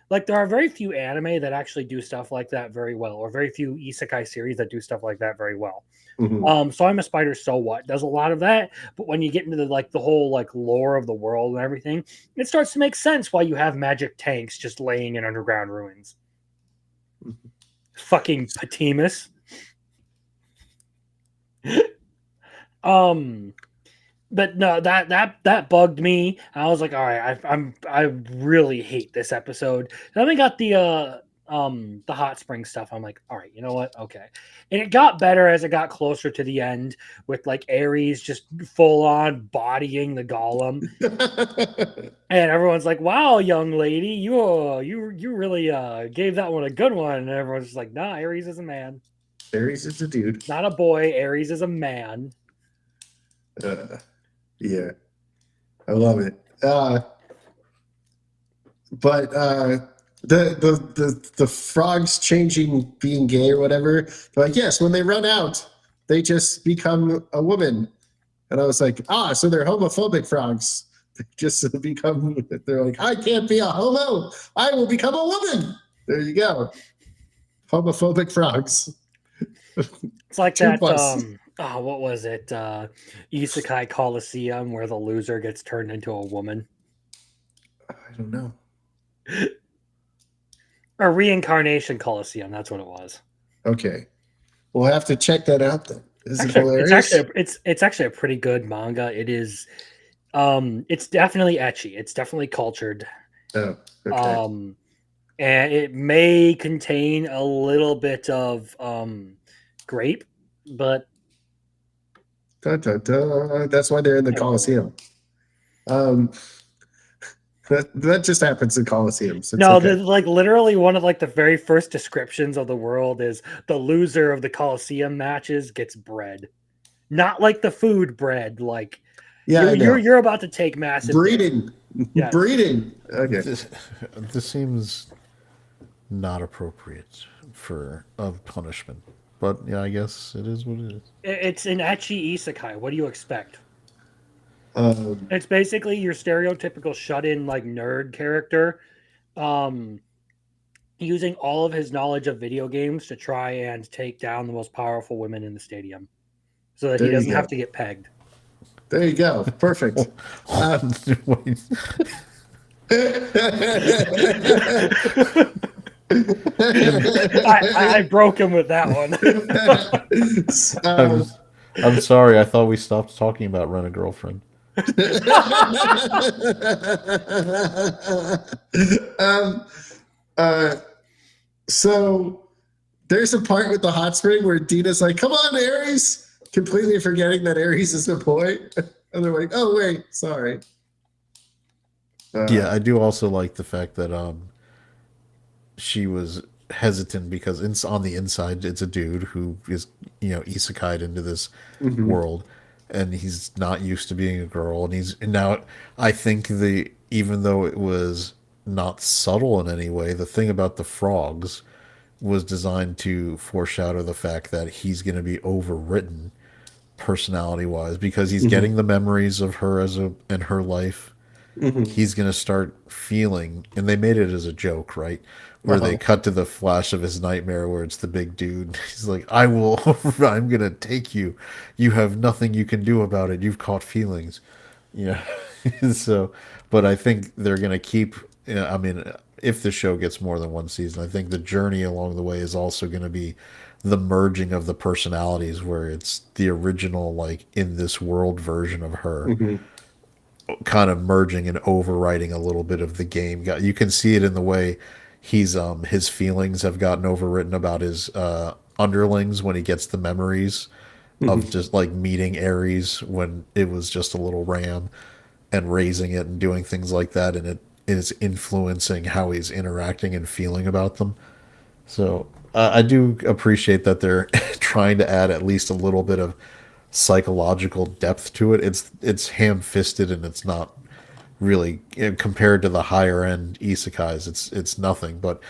Like there are very few anime that actually do stuff like that very well, or very few isekai series that do stuff like that very well. Mhm. So I'm a Spider So What does a lot of that, but when you get into the whole like lore of the world and everything, it starts to make sense why you have magic tanks just laying in underground ruins. Fucking Patimus. um but no, that bugged me. I was like, all right, I really hate this episode. Then we got the hot spring stuff. I'm like, all right, you know what? Okay. And it got better as it got closer to the end with like Ares just full on bodying the golem. And everyone's like, wow, young lady, you really gave that one a good one. And everyone's just like, nah, Ares is a man. Ares is a dude. Not a boy. Ares is a man. Yeah, I love it. But the frogs changing, being gay or whatever. Like, yes, when they run out, they just become a woman. And I was like, so they're homophobic frogs. They just become. They're like, I can't be a homo. I will become a woman. There you go. Homophobic frogs. It's like 2 that. plus. What was it? Isekai Coliseum, where the loser gets turned into a woman, I don't know. or Reincarnation Coliseum. That's what it was. Okay, we'll have to check that out then. Is it It's hilarious? it's actually a pretty good manga. It is. It's definitely ecchi. It's definitely cultured. Oh, okay. And it may contain a little bit of grape, but Dun, dun, dun. That's why they're in the Coliseum. That just happens in Coliseums. It's no, okay. like literally one of like the very first descriptions of the world is the loser of the Coliseum matches gets bread, not like the food bread. Like Yeah, I know. you're about to take massive Breeding. Yes. Breeding. Okay. This seems not appropriate for of punishment, but yeah, I guess it is what it is. It's an ecchi isekai. What do you expect? Um, It's basically your stereotypical shut-in like nerd character, um, using all of his knowledge of video games to try and take down the most powerful women in the stadium, so that he There you doesn't go. have to get pegged. there you go. Perfect. Wait, I broke him with that one. I'm, um, I'm sorry. I thought we stopped talking about Rent a Girlfriend. um, uh, so there's a part with the hot spring where Dina's like, "Come on, Aries," completely forgetting that Aries is a boy, and they're like, "Oh wait, sorry." Yeah, I do also like the fact that she was hesitant because on the inside it's a dude who is isekai'd into this Mhm. world, and he's not used to being a girl, and now I think the even though it was not subtle in any way, the thing about the frogs was designed to foreshadow the fact that he's going to be overwritten personality wise because he's Mhm. getting the memories of her and her life. Mhm. He's going to start feeling, and they made it as a joke, right? Where they Uh-huh. cut to the flash of his nightmare where it's the big dude. He's like, I will, I'm going to take you. You have nothing you can do about it. You've caught feelings. Yeah. So, but I think they're going to keep, I mean, if the show gets more than one season, I think the journey along the way is also going to be the merging of the personalities where it's the original, like in this world version of her Mhm. kind of merging and overwriting a little bit of the game. You can see it in the way his feelings have gotten overwritten about his underlings when he gets the memories of Mhm. just like meeting Ares when it was just a little ram and raising it and doing things like that, and it is influencing how he's interacting and feeling about them. So I do appreciate that they're trying to add at least a little bit of psychological depth to it. It's ham-fisted and it's not really compared to the higher end isekais. It's nothing, but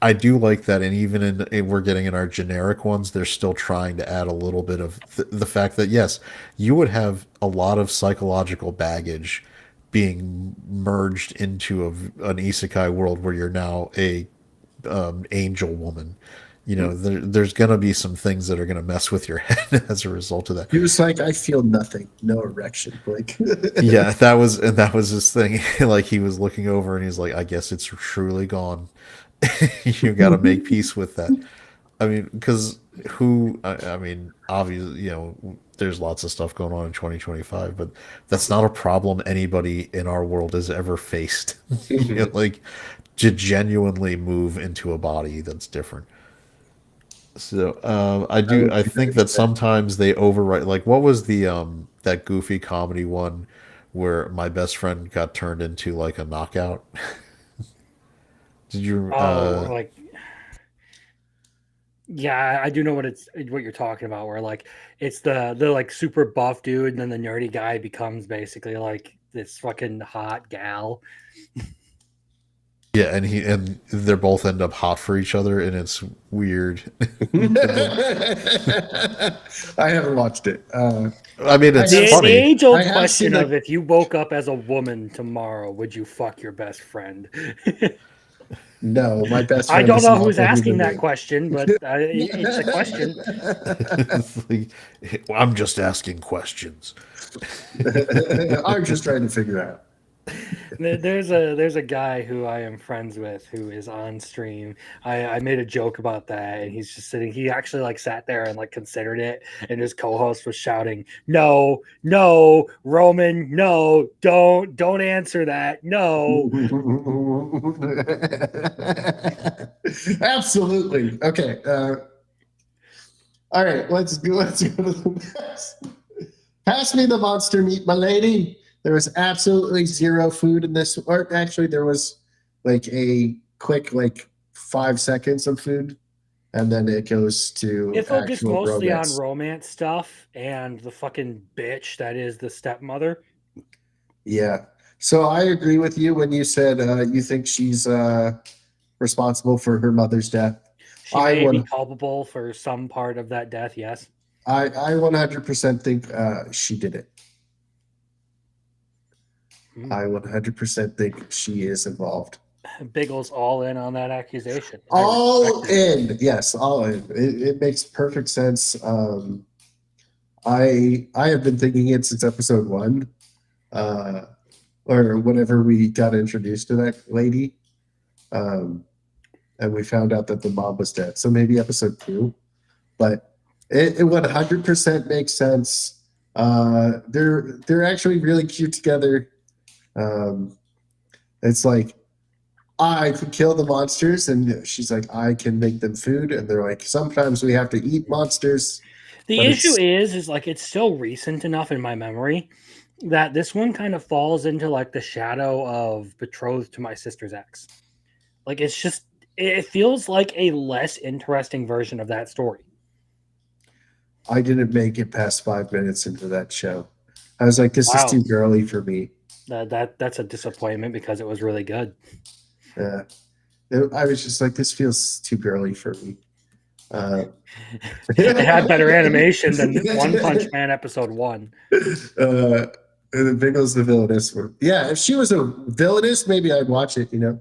I do like that, and even we're getting in our generic ones, they're still trying to add a little bit of the fact that yes, you would have a lot of psychological baggage being merged into an isekai world where you're now a angel woman. You know, there's gonna be some things that are gonna mess with your head as a result of that. He was like, I feel nothing, no erection. Like, Yeah, that was his thing. Like he was looking over and he's like, I guess it's truly gone. You got to make peace with that. I mean, because I mean, obviously, you know, there's lots of stuff going on in 2025, but that's not a problem anybody in our world has ever faced. You know, like to genuinely move into a body that's different. So I think that sometimes they overwrite. Like, what was the that goofy comedy one where my best friend got turned into like a knockout? Did you? Oh, like yeah, I do know what you're talking about. Where like it's the like super buff dude, and then the nerdy guy becomes basically like this fucking hot gal. Yeah, and they both end up hot for each other, and it's weird. I haven't watched it. I mean, it's The funny. age old I have question seen, of if you woke up as a woman tomorrow, would you fuck your best friend? No, my best I friend. don't is know an who's awful asking human that being. question, but it's a question. It's like, I'm just asking questions. I'm just trying to figure out. There's a guy who I am friends with who is on stream. I made a joke about that, and he's just sitting. He actually like sat there and like considered it, and his co-host was shouting, "No, no, Roman, no, don't answer that, no." Absolutely. Okay. All right. Let's go. Let's go to the next. Pass me the monster meat, my lady. There was absolutely zero food in this. Or actually, there was like a quick, like 5 seconds of food, and then it goes to It focused actual mostly on romance. romance stuff and the fucking bitch that is the stepmother. Yeah. So I agree with you when you said you think she's responsible for her mother's death. She I may be would. culpable for some part of that death, yes. I 100% think she did it. Hmm. I 100% think she is involved. Biggles all in on that accusation. All in, yes, all in. It makes perfect sense. I have been thinking it since episode 1, or whenever we got introduced to that lady, and we found out that the mom was dead. So maybe episode 2, but it 100% makes sense. They're actually really cute together. It's like I could kill the monsters, and she's like, I can make them food, and they're like, sometimes we have to eat monsters. The But issue it's is like it's still recent enough in my memory that this one kind of falls into like the shadow of Betrothed to My Sister's Ex. Like it's just it feels like a less interesting version of that story. I didn't make it past 5 minutes into that show. I was like, this is Wow. too girly for me. That's a disappointment because it was really good. I was just like, this feels too girly for me. It had better animation than One Punch Man episode 1. The Biggles, the villainess. Yeah, if she was a villainess, maybe I'd watch it, you know.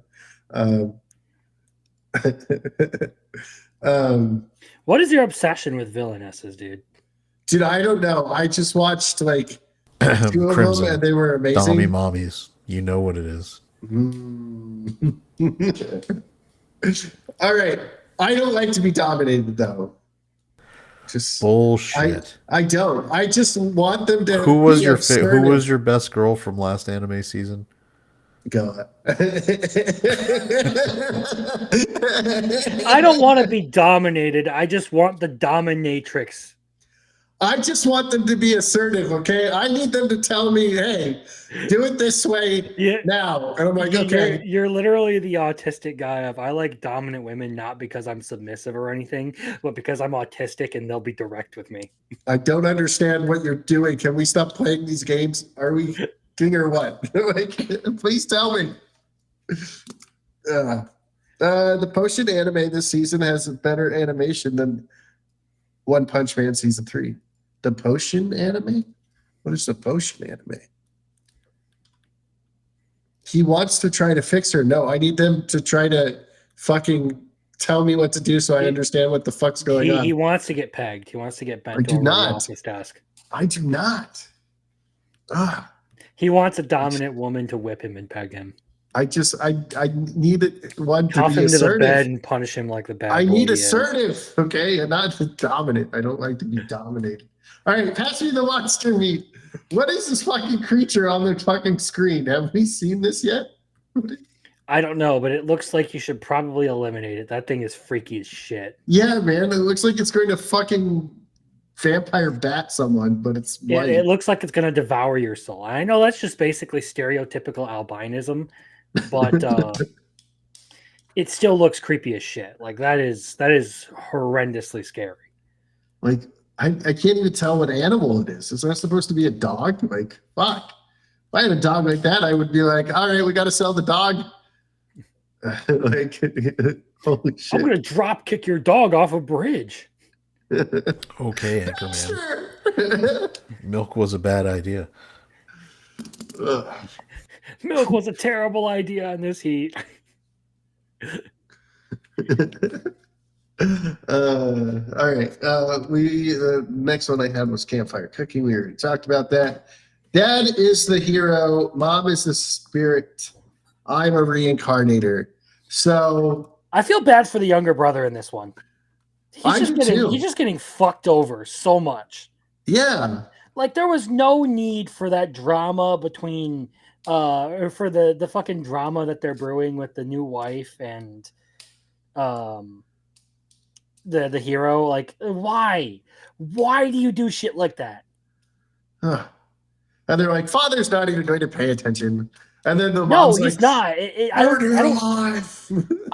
What is your obsession with villainesses, dude? Dude, I don't know. I just watched like 2 of them, Crimson, and they were amazing. Dommy mommies. You know what it is. All right. I don't like to be dominated, though. Just Bullshit. I don't. I just want them to. Who was be your assertive. who was your best girl from last anime season? God. I don't want to be dominated. I just want the dominatrix. I just want them to be assertive, okay? I need them to tell me, hey, do it this way now. And I'm like, okay. You're literally the autistic guy of I like dominant women, not because I'm submissive or anything, but because I'm autistic and they'll be direct with me. I don't understand what you're doing. Can we stop playing these games? Are we king or what? Like, please tell me. The Potion anime this season has a better animation than One Punch Man season 3. The Potion anime? What is the Potion anime? He wants to try to fix her. No, I need them to try to fucking tell me what to do so I understand what the fuck's going on. He wants to get pegged. He wants to get bent I do over not. the office desk. I do not. Ugh. He wants a dominant woman to whip him and peg him. I need one to Cuff be him to the assertive. bed and punish him like the bad I boy need he is. assertive, okay, and not dominant. I don't like to be dominated. All right, pass me the monster meat. What is this fucking creature on the fucking screen? Have we seen this yet? I don't know, but it looks like you should probably eliminate it. That thing is freaky as shit. Yeah, man, it looks like it's going to fucking vampire bat someone, but it's white. It looks like it's going to devour your soul. I know that's just basically stereotypical albinism, but it still looks creepy as shit. Like that is horrendously scary. Like I can't even tell what animal it is. Is that supposed to be a dog? Like fuck. If I had a dog like that, I would be like, all right, we got to sell the dog. Like holy shit. I'm going to drop kick your dog off a bridge. Okay, Anchorman. Milk was a bad idea. Ugh. Milk was a terrible idea in this heat. All right. The next one I had was campfire cooking. We already talked about that. Dad is the hero. Mom is the spirit. I'm a reincarnator. So I feel bad for the younger brother in this one. I do too. He's just getting fucked over so much. Yeah. Like there was no need for that drama between or for the fucking drama that they're brewing with the new wife and the hero. Like why do you do shit like that? And they're like, Father's not even going to pay attention. And then the No, mom's he's like, not.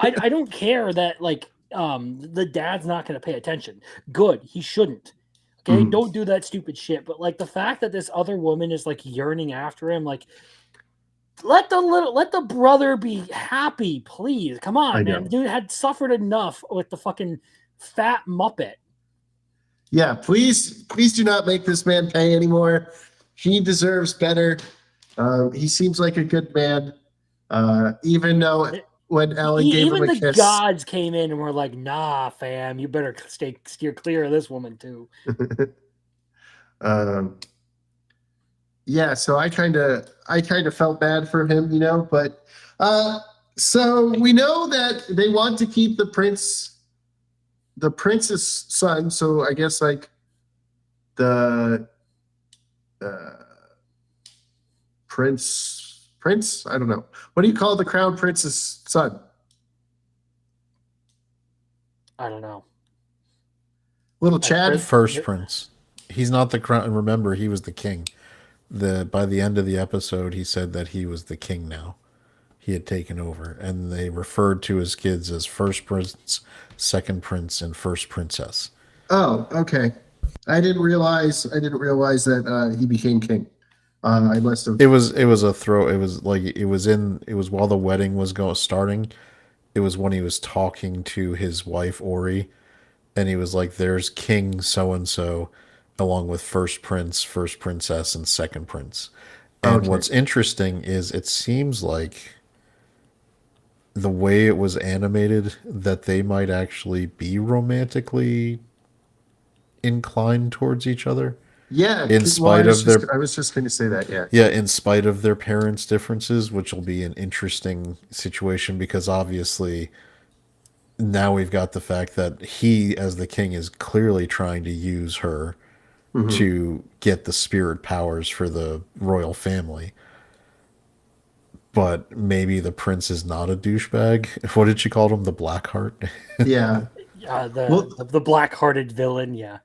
I I don't care that like the dad's not going to pay attention. Good, he shouldn't. Okay, don't do that stupid shit. But like the fact that this other woman is like yearning after him, like let the brother be happy, please. Come on, man. The dude had suffered enough with the fucking fat muppet. Yeah, please do not make this man pay anymore. He deserves better. He seems like a good man. Even though when Ellen gave him a kiss. Even the gods came in and were like, nah, fam, you better steer clear of this woman too. Yeah, so I kind of felt bad for him, but so we know that they want to keep the prince's son, so I guess like the prince, I don't know. What do you call the crown prince's son? I don't know. Little Chad? First prince. He's not the crown. Remember, he was the king. By the end of the episode, he said that he was the king now. He had taken over, and they referred to his kids as first prince, second prince, and first princess. Oh, okay. I didn't realize that he became king. I must have. It was a throw. It was while the wedding was starting. It was when he was talking to his wife Ori, and he was like, "There's King so and so, along with first prince, first princess, and second prince." And what's interesting is it seems like the way it was animated that they might actually be romantically inclined towards each other. Yeah, in spite of their, I was just going to say that. Yeah. Yeah, in spite of their parents' differences, which will be an interesting situation because obviously now we've got the fact that he, as the king, is clearly trying to use her to get the spirit powers for the royal family. But maybe the prince is not a douchebag. What did she call him? The Blackheart? Yeah. The black-hearted villain, yeah.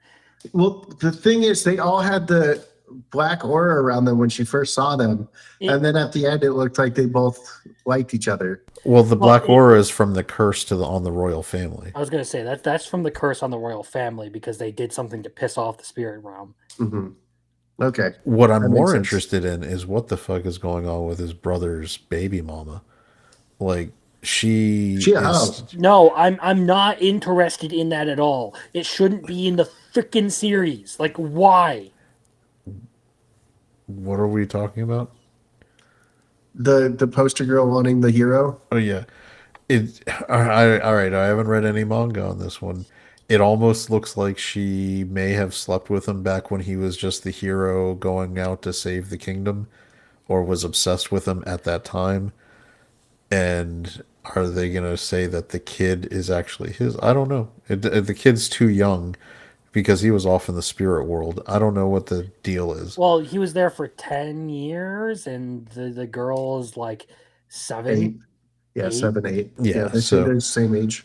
Well, the thing is, they all had the black aura around them when she first saw them, and then at the end, it looked like they both liked each other. Well, the black aura is from the curse on the royal family. I was going to say that's from the curse on the royal family because they did something to piss off the spirit realm. Mm-hmm. Okay. What I'm more interested in is what the fuck is going on with his brother's baby mama. Like, she She a is. hoe. No, I'm not interested in that at all. It shouldn't be in the freaking series. Like, why? What are we talking about? The poster girl wanting the hero. Oh yeah, it. All right. I haven't read any manga on this one. It almost looks like she may have slept with him back when he was just the hero going out to save the kingdom, or was obsessed with him at that time. And are they gonna say that the kid is actually his? I don't know. The kid's too young because he was off in the spirit world. I don't know what the deal is. Well, he was there for 10 years, and the girl is like 7, 8. Yeah, 8. 7, 8. Yeah, Yeah, they say so they're the same age.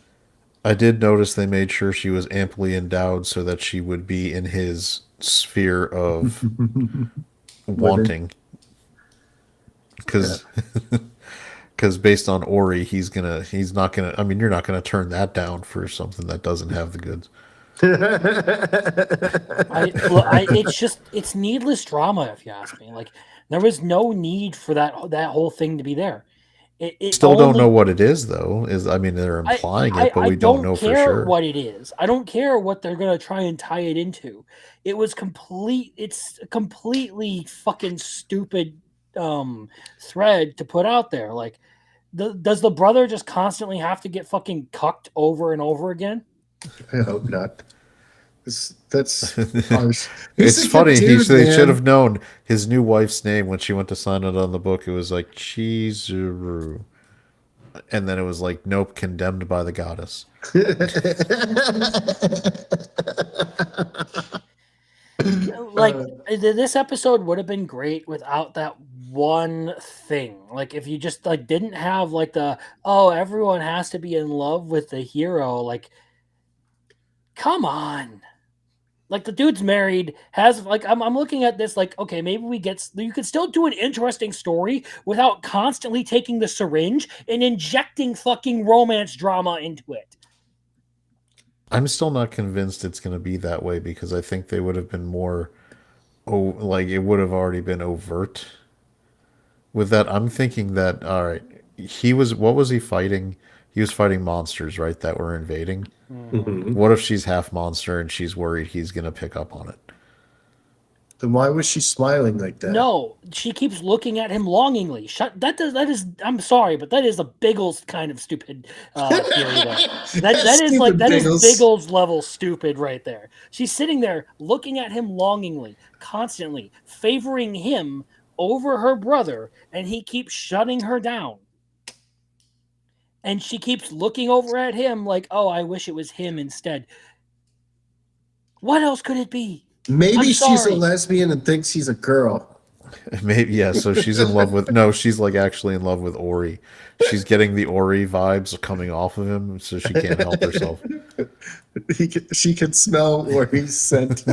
I did notice they made sure she was amply endowed so that she would be in his sphere of Women. wanting. Yeah. Because based on Ori, he's not gonna. I mean, you're not gonna turn that down for something that doesn't have the goods. It's needless drama, if you ask me. Like, there was no need for that whole thing to be there. It Still don't know only what it is though. Is I mean, they're implying it, but I we don't don't know for care sure. what it is. I don't care what they're gonna try and tie it into. It's a completely fucking stupid thread to put out there. Like, does the brother just constantly have to get fucking cucked over and over again? I hope not. That's harsh. It's He's a good funny. dude, They should man. have known his new wife's name when she went to sign it on the book. It was like Chizuru, and then it was like, nope, condemned by the goddess. Like, this episode would have been great without that one thing. Like, if you just like didn't have like the, oh, everyone has to be in love with the hero. Like, come on. Like, the dude's married, has like I'm looking at this like, okay, maybe you could still do an interesting story without constantly taking the syringe and injecting fucking romance drama into it. I'm still not convinced it's going to be that way because I think they would have been more, oh, like it would have already been overt with that. I'm thinking that, all right, what was he fighting? He was fighting monsters, right, that were invading. Mhm. Mhm. What if she's half monster and she's worried he's going to pick up on it? Then why was she smiling like that? No, she keeps looking at him longingly. That is I'm sorry, but that is a Biggles kind of stupid theory there. Stupid That is Biggles. Biggles level stupid right there. She's sitting there looking at him longingly, constantly favoring him over her brother, and he keeps shutting her down. And she keeps looking over at him like, "Oh, I wish it was him instead." What else could it be? Maybe I'm she's a sorry. lesbian and thinks he's a girl. Maybe, yeah, so she's in love with, no, she's like actually in love with Ori. She's getting the Ori vibes coming off of him, so she can't help herself. She can smell where he's scent. I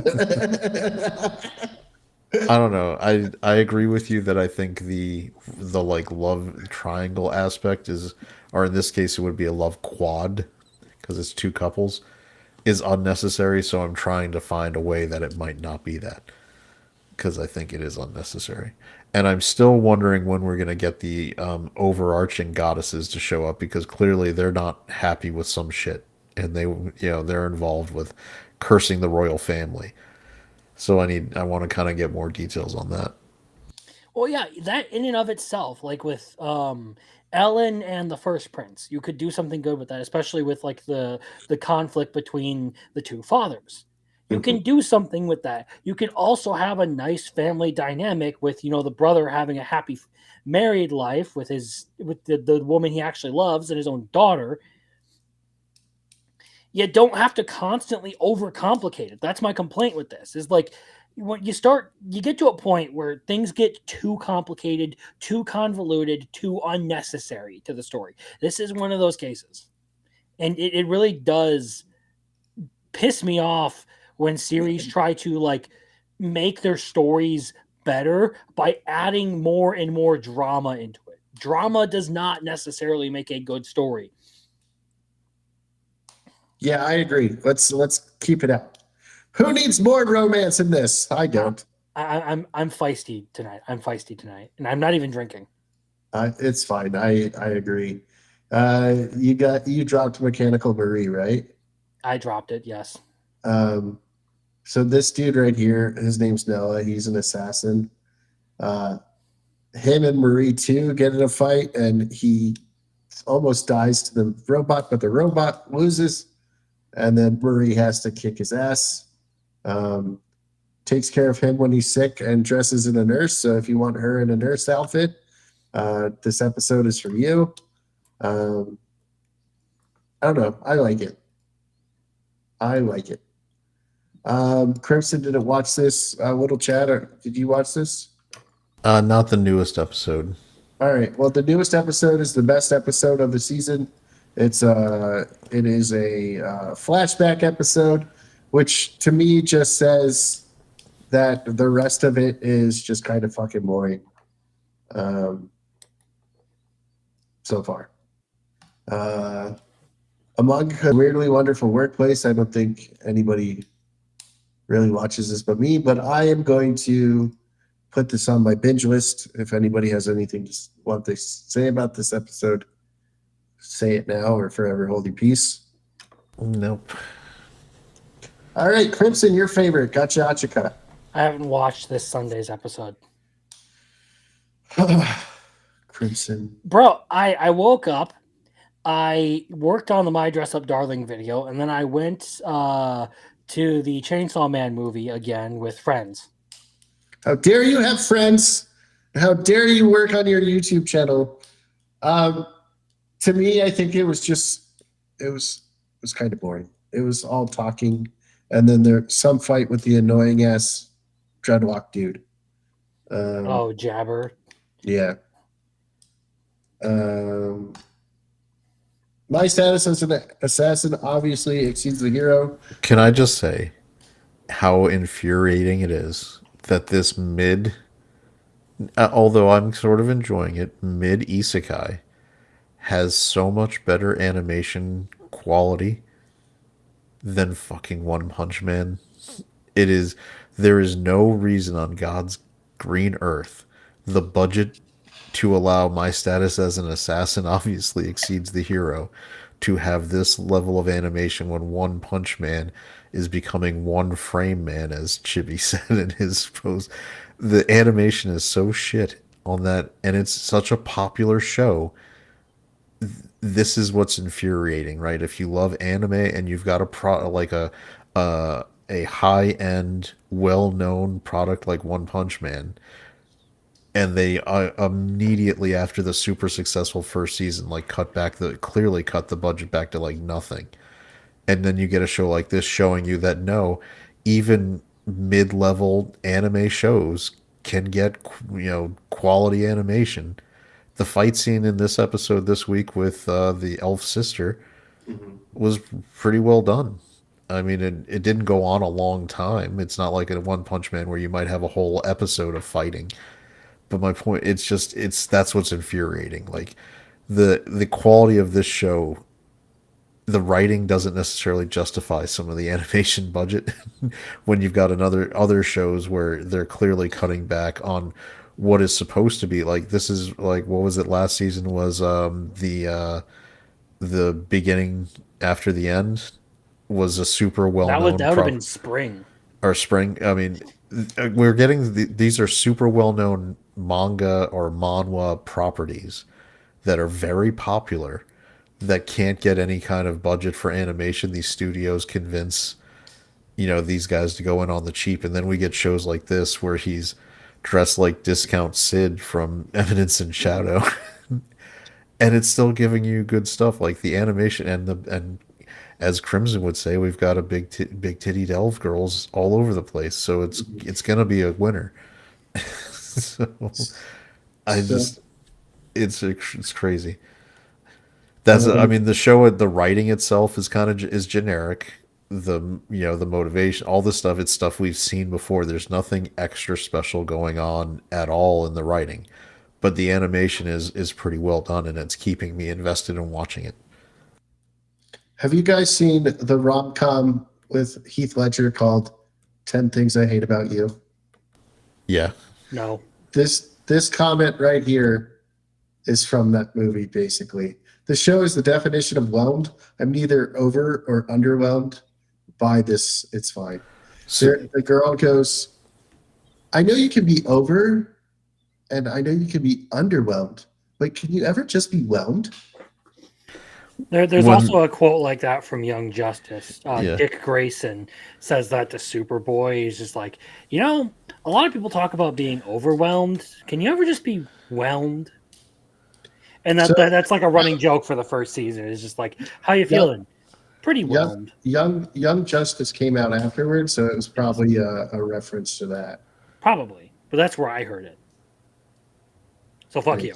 don't know. I agree with you that I think the like love triangle aspect is, or in this case it would be a love quad because it's two couples, is unnecessary. So I'm trying to find a way that it might not be that because I think it is unnecessary. And I'm still wondering when we're gonna get the overarching goddesses to show up because clearly they're not happy with some shit and they're involved with cursing the royal family. So I want to kind of get more details on that. Well, yeah, that in and of itself, like with Ellen and the First Prince, you could do something good with that, especially with like the conflict between the two fathers. You can do something with that. You can also have a nice family dynamic with, the brother having a happy married life with the woman he actually loves and his own daughter. You don't have to constantly overcomplicate it. That's my complaint with this. Is like, when you get to a point where things get too complicated, too convoluted, too unnecessary to the story. This is one of those cases. And it really does piss me off when series try to like make their stories better by adding more and more drama into it. Drama does not necessarily make a good story. Yeah, I agree. Let's keep it up. Who needs more romance in this? I don't. I'm feisty tonight. I'm feisty tonight, and I'm not even drinking. It's fine. I agree. You dropped Mechanical Marie, right? I dropped it. Yes. So this dude right here, his name's Noah. He's an assassin. Uh, him and Marie too get in a fight, and he almost dies to the robot, but the robot loses, and then Marie has to kick his ass. Um, Takes care of him when he's sick and dresses in a nurse. So if you want her in a nurse outfit, this episode is for you. I don't know. I like it. I like it. Crimson didn't watch this. Little chat, or did you watch this? Not the newest episode. All right. Well, the newest episode is the best episode of the season. It is a flashback episode, which to me just says that the rest of it is just kind of fucking boring. So far. Among a weirdly wonderful workplace. I don't think anybody really watches this but me, but I am going to put this on my binge list. If anybody has anything to want to say about this episode, say it now or forever hold your peace. Nope. All right, Crimson, your favorite, Gotcha Achika. I haven't watched this Sunday's episode. Crimson. Bro, I woke up, I worked on the My Dress Up Darling video, and then I went to the Chainsaw Man movie again with friends. How dare you have friends? How dare you work on your YouTube channel? To me, I think it was kind of boring. It was all talking, and then there's some fight with the annoying ass dreadlock dude. Jabber. Yeah. My status as an assassin obviously exceeds the hero. Can I just say how infuriating it is that this although I'm sort of enjoying it, mid isekai has so much better animation quality than fucking One Punch Man. There is no reason on God's green earth the budget to allow my status as an assassin obviously exceeds the hero to have this level of animation when One Punch Man is becoming One Frame Man, as Chibi said in his post. The animation is so shit on that, and it's such a popular show. This is what's infuriating, right? If you love anime and you've got a high end, well known product like One Punch Man, and they immediately after the super successful first season clearly cut the budget back to like nothing, and then you get a show like this showing you that no, even mid-level anime shows can get quality animation. The fight scene in this episode this week with the elf sister was pretty well done. I mean, it didn't go on a long time. It's not like a One Punch Man where you might have a whole episode of fighting. But my point, that's what's infuriating. Like the quality of this show, the writing doesn't necessarily justify some of the animation budget when you've got other shows where they're clearly cutting back on what is supposed to be like. This is like, what was it last season was the beginning after the end was a super well known That would have been spring. or spring. I mean, we're getting these are super well known manga or manhwa properties that are very popular that can't get any kind of budget for animation. These studios convince these guys to go in on the cheap, and then we get shows like this where he's dressed like Discount Sid from Evidence and Shadow, and it's still giving you good stuff like the animation and as Crimson would say, we've got a big tittied elf girls all over the place, so it's gonna be a winner. So it's crazy. I mean, the show, the writing itself is generic. The motivation, all this stuff, it's stuff we've seen before. There's nothing extra special going on at all in the writing, but the animation is pretty well done, and it's keeping me invested in watching it. Have you guys seen the rom-com with Heath Ledger called 10 Things I Hate About You? Yeah. No. This comment right here is from that movie, basically. The show is the definition of whelmed. I'm neither over or underwhelmed by this. It's fine. So, The girl goes, I know you can be over and I know you can be underwhelmed, but can you ever just be whelmed? There's When- also a quote like that from Young Justice. Yeah. Dick Grayson says that to Superboy. He's just like, a lot of people talk about being overwhelmed. Can you ever just be whelmed? And that's like a running joke for the first season. It's just like, how you feeling? Pretty whelmed. Young Justice came out afterwards, so it was probably a reference to that. Probably. But that's where I heard it. So fuck you.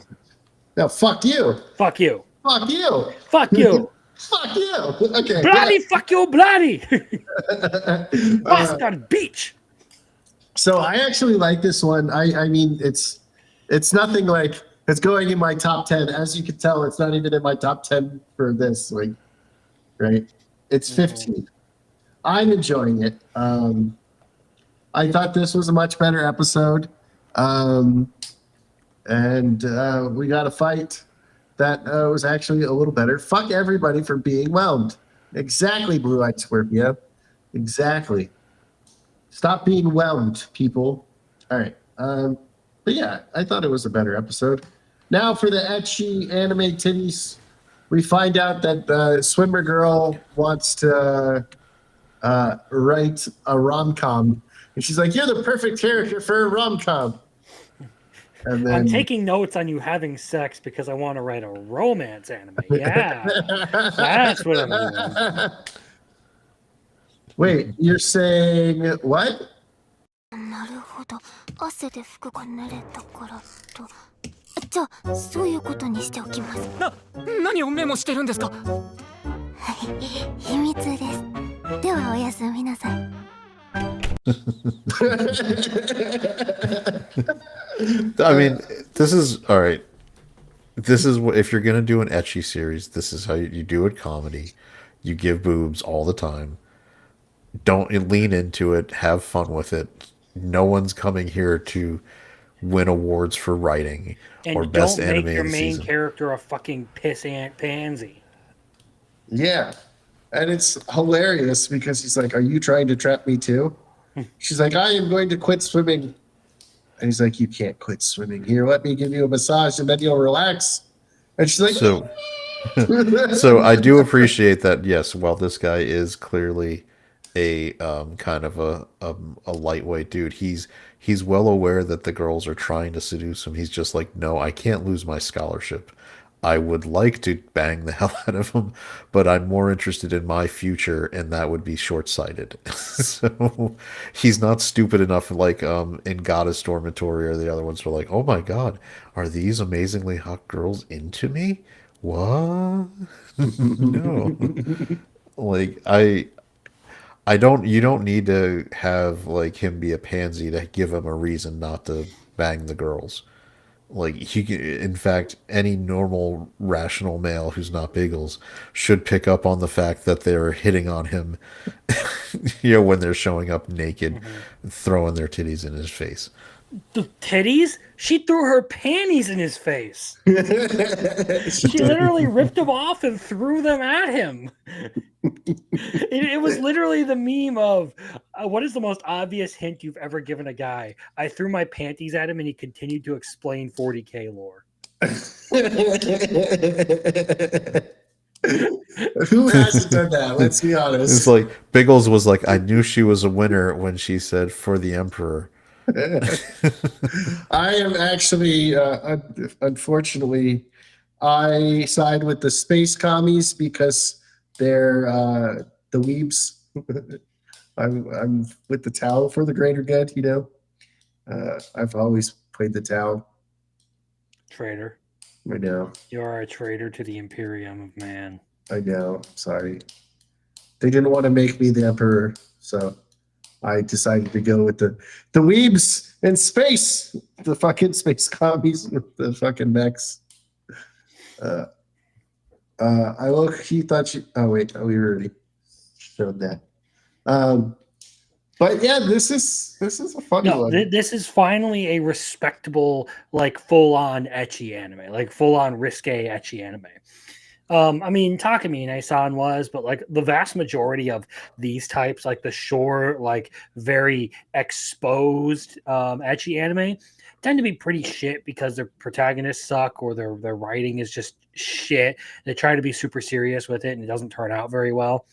No, fuck you. Fuck you. Fuck you. Fuck you. Fuck you. Okay. Bloody fuck you, bloody. Bastard beach. So I actually like this one. I mean, it's nothing like it's going in my top 10. As you can tell, it's not even in my top 10 for this week, right? It's 15. I'm enjoying it. I thought this was a much better episode. And we got a fight that was actually a little better. Fuck everybody for being whelmed. Exactly, Blue-Eyed Scorpio. Exactly. Stop being whelmed, people. All right. But yeah, I thought it was a better episode. Now for the ecchi anime titties, we find out that Swimmer Girl wants to write a rom-com. And she's like, you're the perfect character for a rom-com. And then, I'm taking notes on you having sex because I want to write a romance anime. Yeah. That's what I'm doing. Wait, you're saying what? なるほど。汗で服が濡れたからと。じゃあ、そういうことにしておきます。何をメモしてるんですか？秘密です。ではおやすみなさい。I mean, this is all right. This is what if you're gonna do an ecchi series. This is how you do it. Comedy. You give boobs all the time. Don't lean into it. Have fun with it. No one's coming here to win awards for writing or And best don't anime make your of the main season. character a fucking pissant pansy. Yeah. And it's hilarious because he's like, are you trying to trap me too? She's like, I am going to quit swimming. And he's like, you can't quit swimming. Here, let me give you a massage and then you'll relax. And she's like, So, so I do appreciate that. Yes, while this guy is clearly a kind of a lightweight dude, he's well aware that the girls are trying to seduce him. He's just like, no, I can't lose my scholarship. I would like to bang the hell out of him, but I'm more interested in my future, and that would be short-sighted. So he's not stupid enough like in Goddess Dormitory or the other ones were like, oh my god, are these amazingly hot girls into me? What? No. Like I don't you don't need to have like him be a pansy to give him a reason not to bang the girls. Like he can, in fact, any normal rational male who's not Biggles should pick up on the fact that they're hitting on him, when they're showing up naked, throwing their titties in his face. The titties? She threw her panties in his face. She literally ripped them off and threw them at him. It was literally the meme of what is the most obvious hint you've ever given a guy? I threw my panties at him and he continued to explain 40K lore. who hasn't done that? Let's be honest. It's like Biggles was like, I knew she was a winner when she said for the Emperor. I am actually, unfortunately, I side with the space commies because they're the weebs. I'm with the Tau for the greater good, I've always played the Tau. Traitor. I know. You are a traitor to the Imperium of Man. I know. Sorry. They didn't want to make me the Emperor, so I decided to go with the weebs in space, the fucking space commies with the fucking mechs. I look. He thought you. Oh wait, we already showed that. But yeah, this is a funny No, one. this is finally a respectable, like full-on ecchi anime, like full-on risque ecchi anime. I mean, Takamine-san was, but like the vast majority of these types, like the short, like very exposed ecchi anime, tend to be pretty shit because their protagonists suck or their writing is just shit. They try to be super serious with it and it doesn't turn out very well.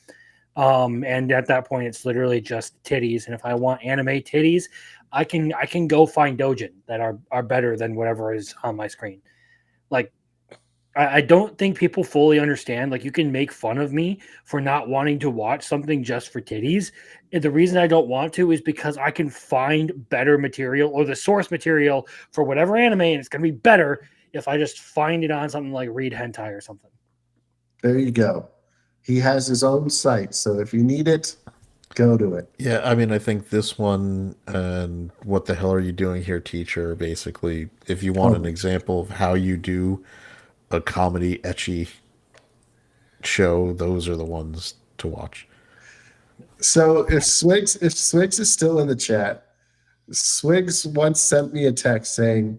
And at that point, it's literally just titties. And if I want anime titties, I can go find dojin that are better than whatever is on my screen. Like I don't think people fully understand. Like, you can make fun of me for not wanting to watch something just for titties. And the reason I don't want to is because I can find better material or the source material for whatever anime, and it's going to be better if I just find it on something like Read Hentai or something. There you go. He has his own site, so if you need it, go to it. Yeah, I mean, I think this one and What the Hell Are You Doing Here, Teacher, basically, if you want an Oh. example of how you do a comedy etchy show, those are the ones to watch. So if Swigs is still in the chat, Swigs once sent me a text saying,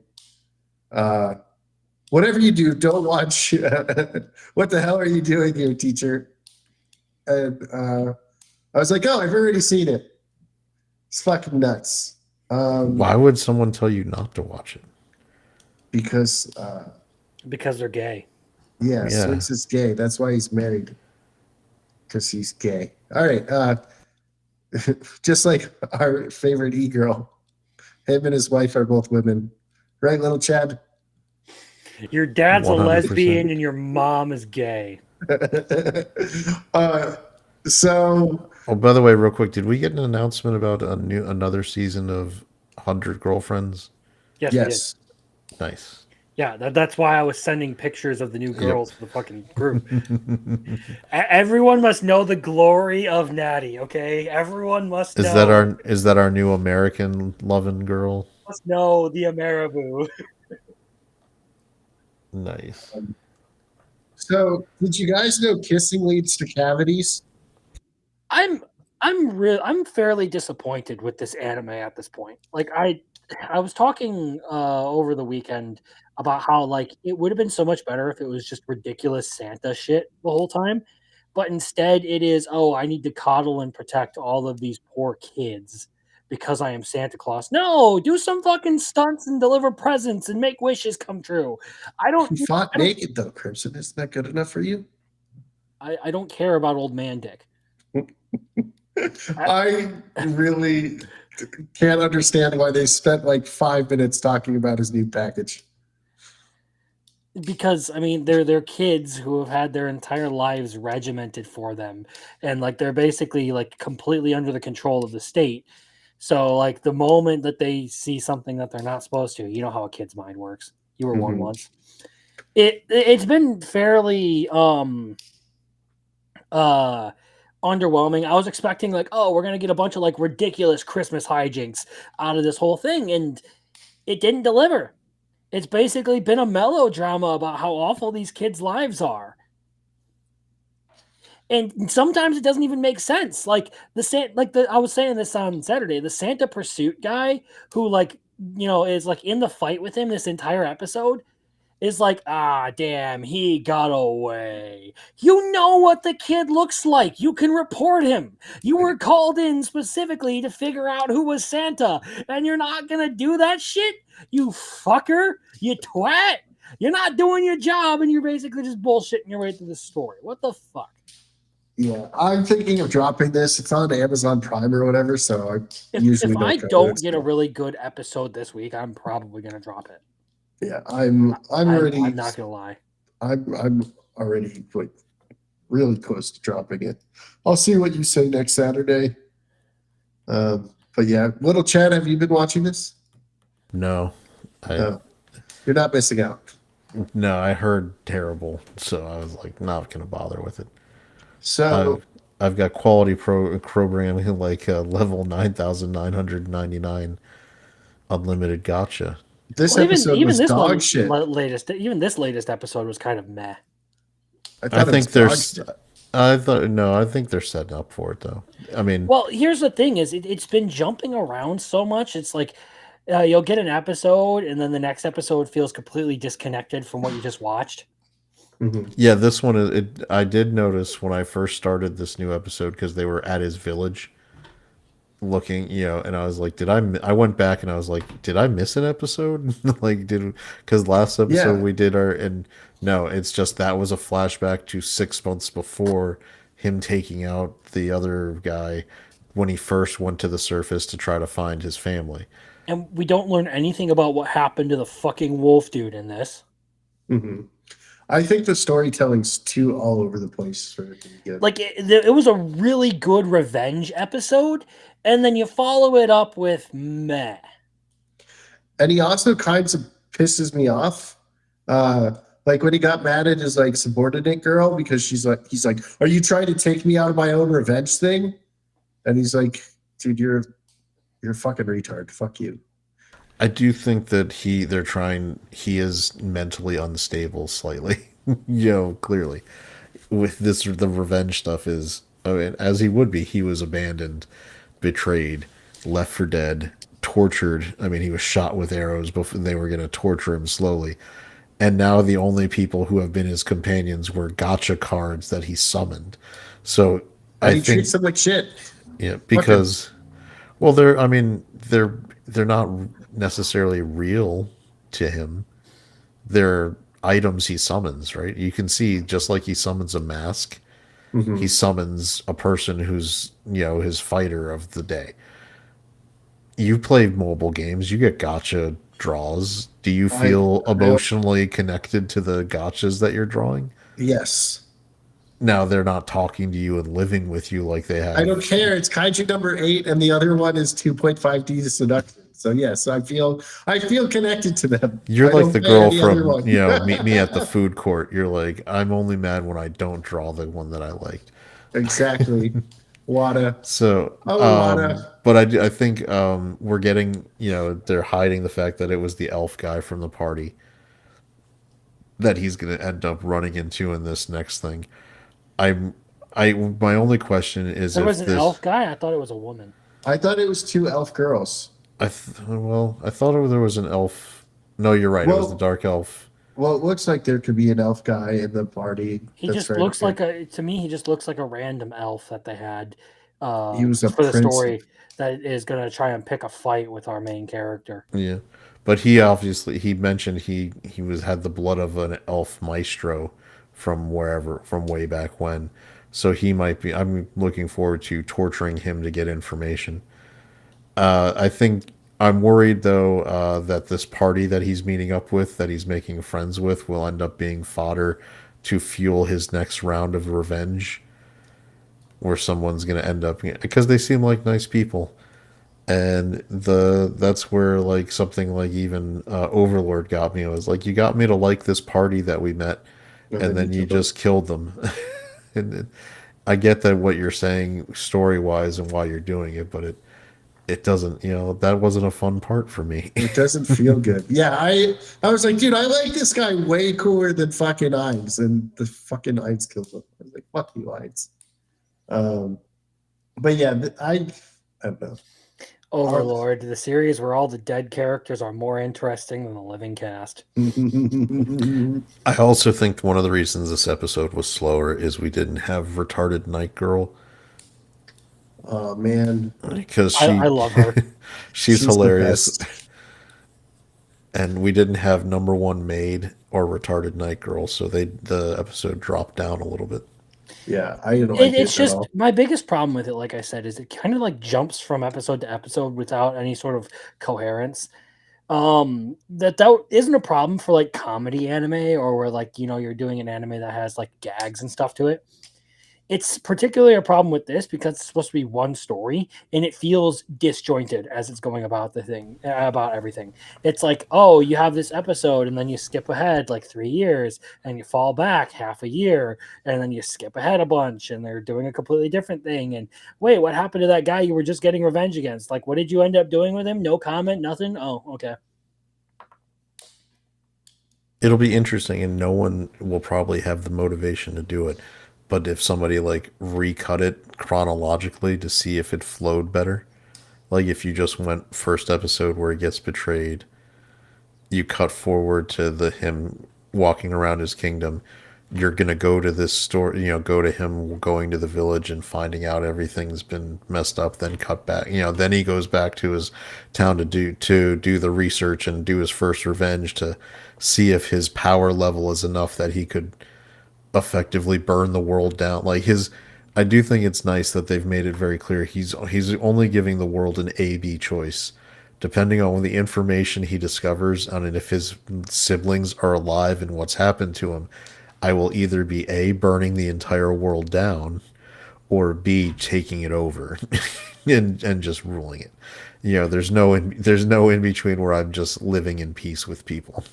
whatever you do, don't watch What the Hell Are You Doing Here, Teacher? And I was like, oh, I've already seen it. It's fucking nuts. Why would someone tell you not to watch it? Because Because they're gay. yeah, Yeah. Swigs is gay. That's why he's married. Because he's gay. All right. Just like our favorite e-girl. Him and his wife are both women. Right, little Chad? Your dad's 100%. a lesbian and your mom is gay. So Oh, by the way, real quick, did we get an announcement about another season of 100 Girlfriends? Yes, yes. Nice. Yeah, that's why I was sending pictures of the new girls Yep. to the fucking group. Everyone must know the glory of Natty, okay? Everyone must Is that our new American loving girl? must know the Ameribu. Nice. So did you guys know kissing leads to cavities? I'm fairly disappointed with this anime at this point. Like I was talking over the weekend about how like it would have been so much better if it was just ridiculous Santa shit the whole time. But instead it is, oh, I need to coddle and protect all of these poor kids because I am Santa Claus. No, do some fucking stunts and deliver presents and make wishes come true. I don't He fought I don't naked though, Crimson. Isn't that good enough for you? I don't care about old man dick. I really can't understand why they spent like 5 minutes talking about his new package. Because I mean they're kids who have had their entire lives regimented for them, and like they're basically like completely under the control of the state. So like the moment that they see something that they're not supposed to, you know how a kid's mind works. You were one Mhm. once. It's been fairly underwhelming. I was expecting like, oh, we're gonna get a bunch of like ridiculous Christmas hijinks out of this whole thing, and it didn't deliver. It's basically been a melodrama about how awful these kids' lives are. And sometimes it doesn't even make sense. Like I was saying this on Saturday, the Santa Pursuit guy who like, is like in the fight with him this entire episode is like, ah, damn, he got away. You know what the kid looks like. You can report him. You were called in specifically to figure out who was Santa, and you're not going to do that shit? You fucker. You twat. You're not doing your job, and you're basically just bullshitting your way through the story. What the fuck? Yeah, I'm thinking of dropping this. It's on Amazon Prime or whatever, so I If usually I cover don't it, get a so. really good episode this week, I'm probably going to drop it. Yeah, I'm already. I'm not going to lie. I'm already like really close to dropping it. I'll see what you say next Saturday. But yeah, little Chad, have you been watching this? No. No, you're not missing out. No, I heard terrible, so I was like not gonna bother with it. So I've got quality programming like level 9,999 unlimited gotcha. this Well, episode was this dog one shit. even this latest episode was kind of meh. I I thought it was think dog there's shit. I think they're setting up for it though. I mean, Well, here's the thing: is it's been jumping around so much. It's like you'll get an episode, and then the next episode feels completely disconnected from what you just watched. Mhm. Yeah, this one is. I did notice when I first started this new episode because they were at his village looking, and I was like, did I went back and I was like, did I miss an episode? Like, because last episode Yeah, we did and no, it's just that was a flashback to 6 months before him taking out the other guy when he first went to the surface to try to find his family. And we don't learn anything about what happened to the fucking wolf dude in this. hmm I think the storytelling's too all over the place for it to be good. Like it was a really good revenge episode, and then you follow it up with meh. And he also kind of pisses me off. Like when he got mad at his like subordinate girl because he's like, "Are you trying to take me out of my own revenge thing?" And he's like, "Dude, you're a fucking retard. Fuck you." I do think that he is mentally unstable slightly. Clearly. With this the revenge stuff is, I mean, as he would be, he was abandoned, betrayed, left for dead, tortured. I mean, he was shot with arrows before they were going to torture him slowly. And now the only people who have been his companions were gotcha cards that he summoned. So And I he think, treats him like shit. yeah, because, well, I mean, they're not necessarily real to him. They're items he summons, right? You can see just like he summons a mask, he Mhm. summons a person who's, his fighter of the day. You play mobile games, you get gotcha draws. Do you I, feel I emotionally connected to the gotchas that you're drawing? yes. Now they're not talking to you and living with you like they I don't have. care. It's kaiju number 8, and the other one is 2.5D seduction. So yes, I feel connected to them. You're I like don't the play girl any other from, one. Meet Me at the Food Court. You're like, I'm only mad when I don't draw the one that I liked. Exactly. Wada. So, Oh, Wada. but I think we're getting, they're hiding the fact that it was the elf guy from the party that he's going to end up running into in this next thing. I'm, my only question is There was if an this, elf guy. I thought it was a woman. I thought it was 2 elf girls. I thought there was an elf. No, you're right. It was the Well, dark elf. well, it looks like there could be an elf guy in the party. He That's just very looks good. like to me, he just looks like a random elf that they had He was a for the prince. story that is going to try and pick a fight with our main character. Yeah, but he mentioned he had the blood of an elf maestro from way back when. So he might be. I'm looking forward to torturing him to get information. I think I'm worried though that this party that he's meeting up with, that he's making friends with, will end up being fodder to fuel his next round of revenge, where someone's going to end up because they seem like nice people. And that's where like something like even Overlord got me. It was like, you got me to like this party that we met, And and then then you you killed him. just killed them. And I get that what you're saying story wise and why you're doing it, but it doesn't, that wasn't a fun part for me. It doesn't feel good. Yeah, I was like, dude, I like this guy way cooler than fucking Ainz, and the fucking Ainz killed him. I was like, fuck you, Ainz. But yeah, I don't know. Overlord, the series where all the dead characters are more interesting than the living cast. I also think one of the reasons this episode was slower is we didn't have retarded Night Girl Oh man, because I love her. she's she's the hilarious. best. And we didn't have number one maid or retarded Night Girl, so the episode dropped down a little bit. Yeah, I didn't like It's it at just all. my biggest problem with it, like I said, is it kind of like jumps from episode to episode without any sort of coherence. That isn't a problem for like comedy anime or where like you're doing an anime that has like gags and stuff to it. It's particularly a problem with this because it's supposed to be one story and it feels disjointed as it's going about the thing about everything. It's like, oh, you have this episode and then you skip ahead like 3 years and you fall back half a year and then you skip ahead a bunch and they're doing a completely different thing. And wait, what happened to that guy you were just getting revenge against? Like, what did you end up doing with him? No comment, nothing. Oh, okay. It'll be interesting, and no one will probably have the motivation to do it. But if somebody like recut it chronologically to see if it flowed better, like if you just went first episode where he gets betrayed, you cut forward to the him walking around his kingdom, you're gonna go to this store, go to him going to the village and finding out everything's been messed up, then cut back, then he goes back to his town to do the research and do his first revenge to see if his power level is enough that he could effectively burn the world down. I do think it's nice that they've made it very clear he's only giving the world an A B choice. Depending on the information he discovers and if his siblings are alive and what's happened to him, I will either be A, burning the entire world down, or B, taking it over and just ruling it. There's no in between where I'm just living in peace with people.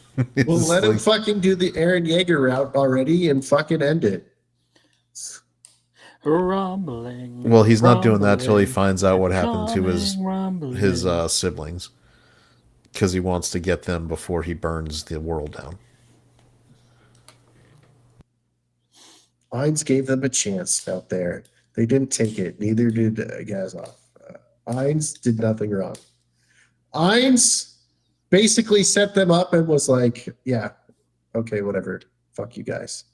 Well, let him fucking do the Aaron Yeager route already and fucking end it. Rumbling. Well, he's not doing that till he finds out what happened to his rumbling. siblings, because he wants to get them before he burns the world down. Hines gave them a chance out there. They didn't take it. Neither did Gazov. Hines did nothing wrong. Hines basically set them up and was like, yeah, okay, whatever. Fuck you guys.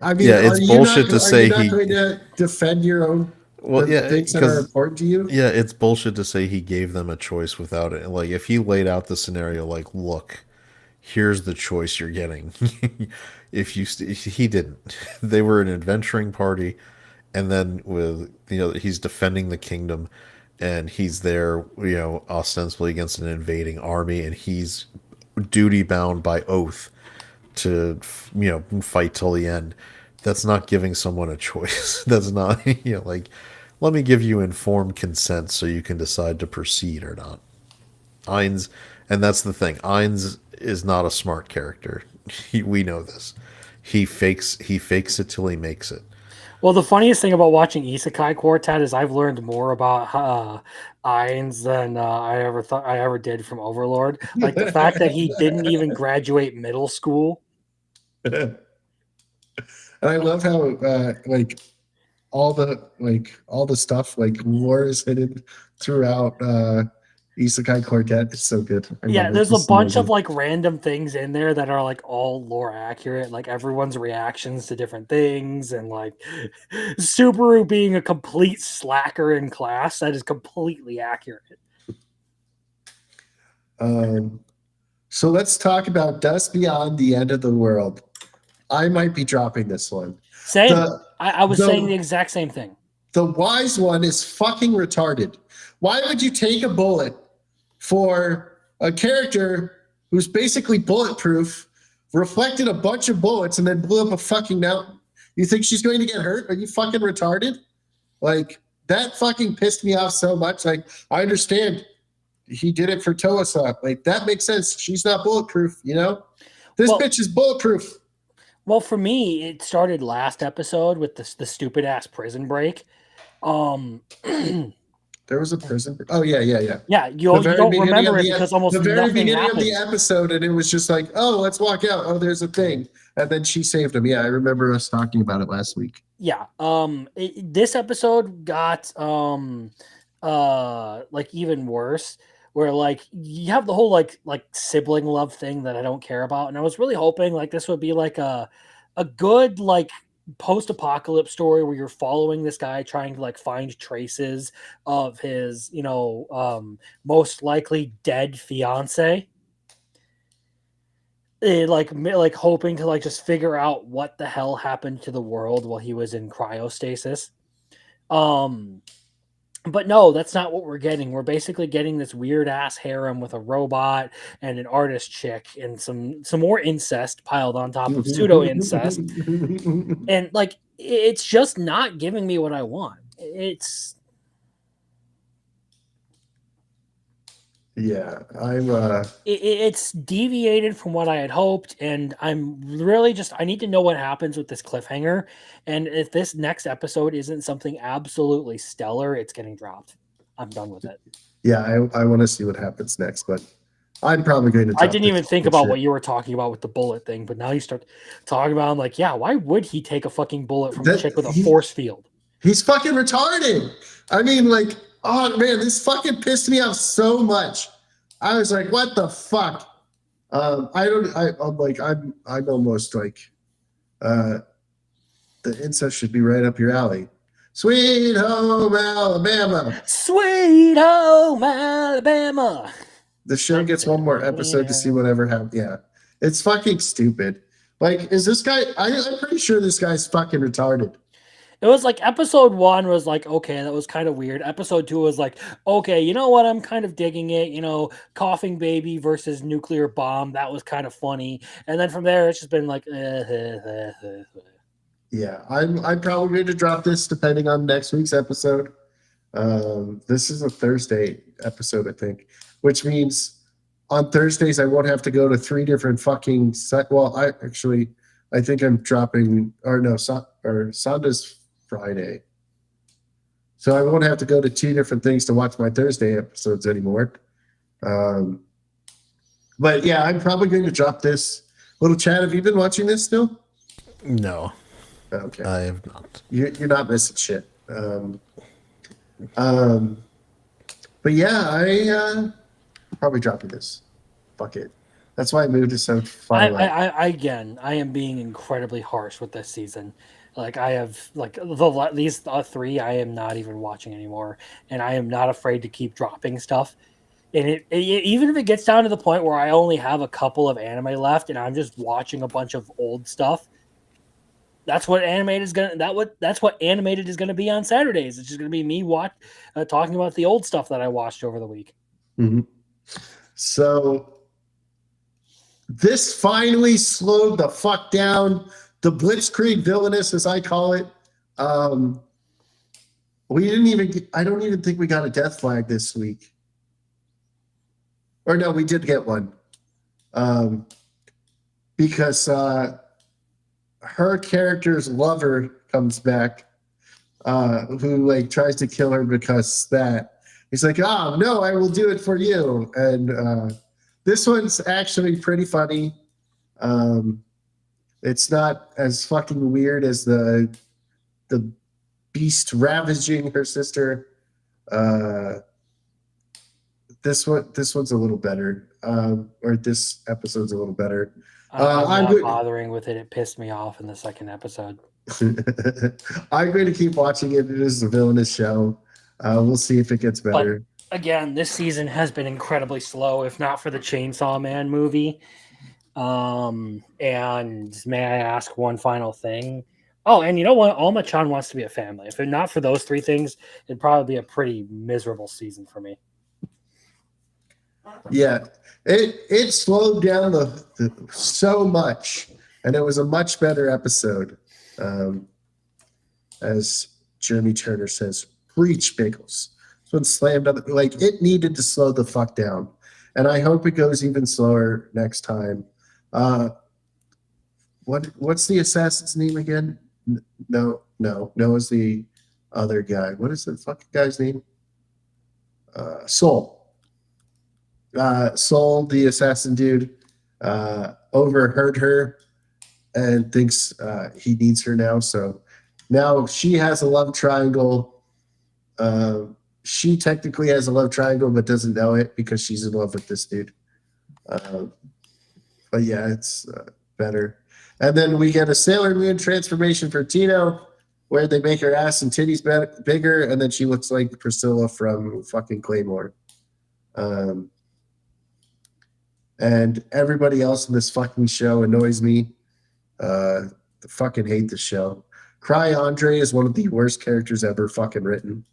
I mean, Yeah, it's bullshit to say he going to defend your own things that are important to you. Yeah, it's bullshit to say he gave them a choice without it. Like, if he laid out the scenario, like, look, here's the choice you're getting. He didn't. They were an adventuring party, and then he's defending the kingdom, and he's there, ostensibly against an invading army, and he's duty bound by oath to fight till the end. That's not giving someone a choice. That's not like, let me give you informed consent so you can decide to proceed or not. Ainz, and that's the thing. Ainz is not a smart character. We know this. He fakes it till he makes it. Well, the funniest thing about watching Isekai Quartet is I've learned more about Ainz than I ever did from Overlord. Like the fact that he didn't even graduate middle school. And I love how all the stuff lore is hidden throughout Isekai Quartet. It's so good. There's a bunch of random things in there that are all lore accurate, like everyone's reactions to different things, and Subaru being a complete slacker in class. That is completely accurate. So let's talk about Dust Beyond the End of the World. I might be dropping this one. Same. I was saying the exact same thing. The wise one is fucking retarded. Why would you take a bullet for a character who's basically bulletproof, reflected a bunch of bullets, and then blew up a fucking mountain? You think she's going to get hurt? Are you fucking retarded? That fucking pissed me off so much. I understand he did it for Toasa. That makes sense. She's not bulletproof, This bitch is bulletproof. Well, for me, it started last episode with the stupid ass prison break. There was a prison. Oh yeah. Yeah, you don't remember it because almost the very nothing beginning happened. of the episode, and it was just like, oh, let's walk out. Oh, there's a thing, and then she saved him. Yeah, I remember us talking about it last week. Yeah. This episode got even worse, where you have the whole sibling love thing that I don't care about, and I was really hoping this would be a good post-apocalypse story where you're following this guy trying to find traces of his most likely dead fiance, hoping to just figure out what the hell happened to the world while he was in cryostasis. But no, that's not what we're getting. We're basically getting this weird ass harem with a robot and an artist chick and some more incest piled on top of pseudo incest. And it's just not giving me what I want. It's it's deviated from what I had hoped, and I'm really I need to know what happens with this cliffhanger. And if this next episode isn't something absolutely stellar, it's getting dropped. I'm done with it. Yeah, I want to see what happens next, but I'm probably going to. I didn't even think about what you were talking about with the bullet thing, but now you start talking about. I'm like, yeah, why would he take a fucking bullet from a chick with a force field? He's fucking retarded. I mean, oh man, this fucking pissed me off so much. I was like, what the fuck? I'm almost like, uh, the incest should be right up your alley. Sweet home Alabama. Sweet home Alabama. The show gets one more episode to see whatever happens. Yeah, it's fucking stupid. Like, is this guy? I'm pretty sure this guy's fucking retarded. It was like episode 1 was like, okay, that was kind of weird. Episode 2 was like, okay, you know what? I'm kind of digging it. Coughing baby versus nuclear bomb. That was kind of funny. And then from there, it's just been like, Yeah, I'm probably going to drop this depending on next week's episode. This is a Thursday episode, I think, which means on Thursdays I won't have to go to 3 different fucking well, I think I'm dropping, or no, Sonda's Friday. So I won't have to go to 2 different things to watch my Thursday episodes anymore. But yeah, I'm probably going to drop this. Little Chad, have you been watching this still? No, Okay. I have not. You're not missing shit. But yeah, I probably dropping this. Fuck it. That's why I moved to so far away. I am being incredibly harsh with this season. Like I have like these 3 I am not even watching anymore, and I am not afraid to keep dropping stuff. And even if it gets down to the point where I only have a couple of anime left, and I'm just watching a bunch of old stuff, that's what animated is gonna be on Saturdays. It's just gonna be me talking about the old stuff that I watched over the week. Mm-hmm. So this finally slowed the fuck down. The Blitzkrieg villainous, as I call it. I don't even think we got a death flag this week. Or no, we did get one. Because her character's lover comes back, who like tries to kill her because that. He's like, oh no, I will do it for you. And this one's actually pretty funny. It's not as fucking weird as the beast ravaging her sister. This one's a little better. Or this episode's a little better. I'm not bothering with it. It pissed me off in the second episode. I'm going to keep watching it. It is a villainous show. We'll see if it gets better. But again, this season has been incredibly slow, if not for the Chainsaw Man movie. And may I ask one final thing? Oh, and you know what? Alma-chan wants to be a family. If not for those 3 things, it'd probably be a pretty miserable season for me. Yeah, it slowed down so much, and it was a much better episode. As Jeremy Turner says, preach, Biggles. This one slammed up. Like, it needed to slow the fuck down, and I hope it goes even slower next time. What's the assassin's name again? No is the other guy. What is the fucking guy's name? Soul. Soul, the assassin dude, overheard her and thinks he needs her now. So now she has a love triangle. She technically has a love triangle, but doesn't know it because she's in love with this dude. But yeah, it's better. And then we get a Sailor Moon transformation for Tino, where they make her ass and titties bigger, and then she looks like Priscilla from fucking Claymore. And everybody else in this fucking show annoys me. I fucking hate this show. Cry Andre is one of the worst characters ever fucking written.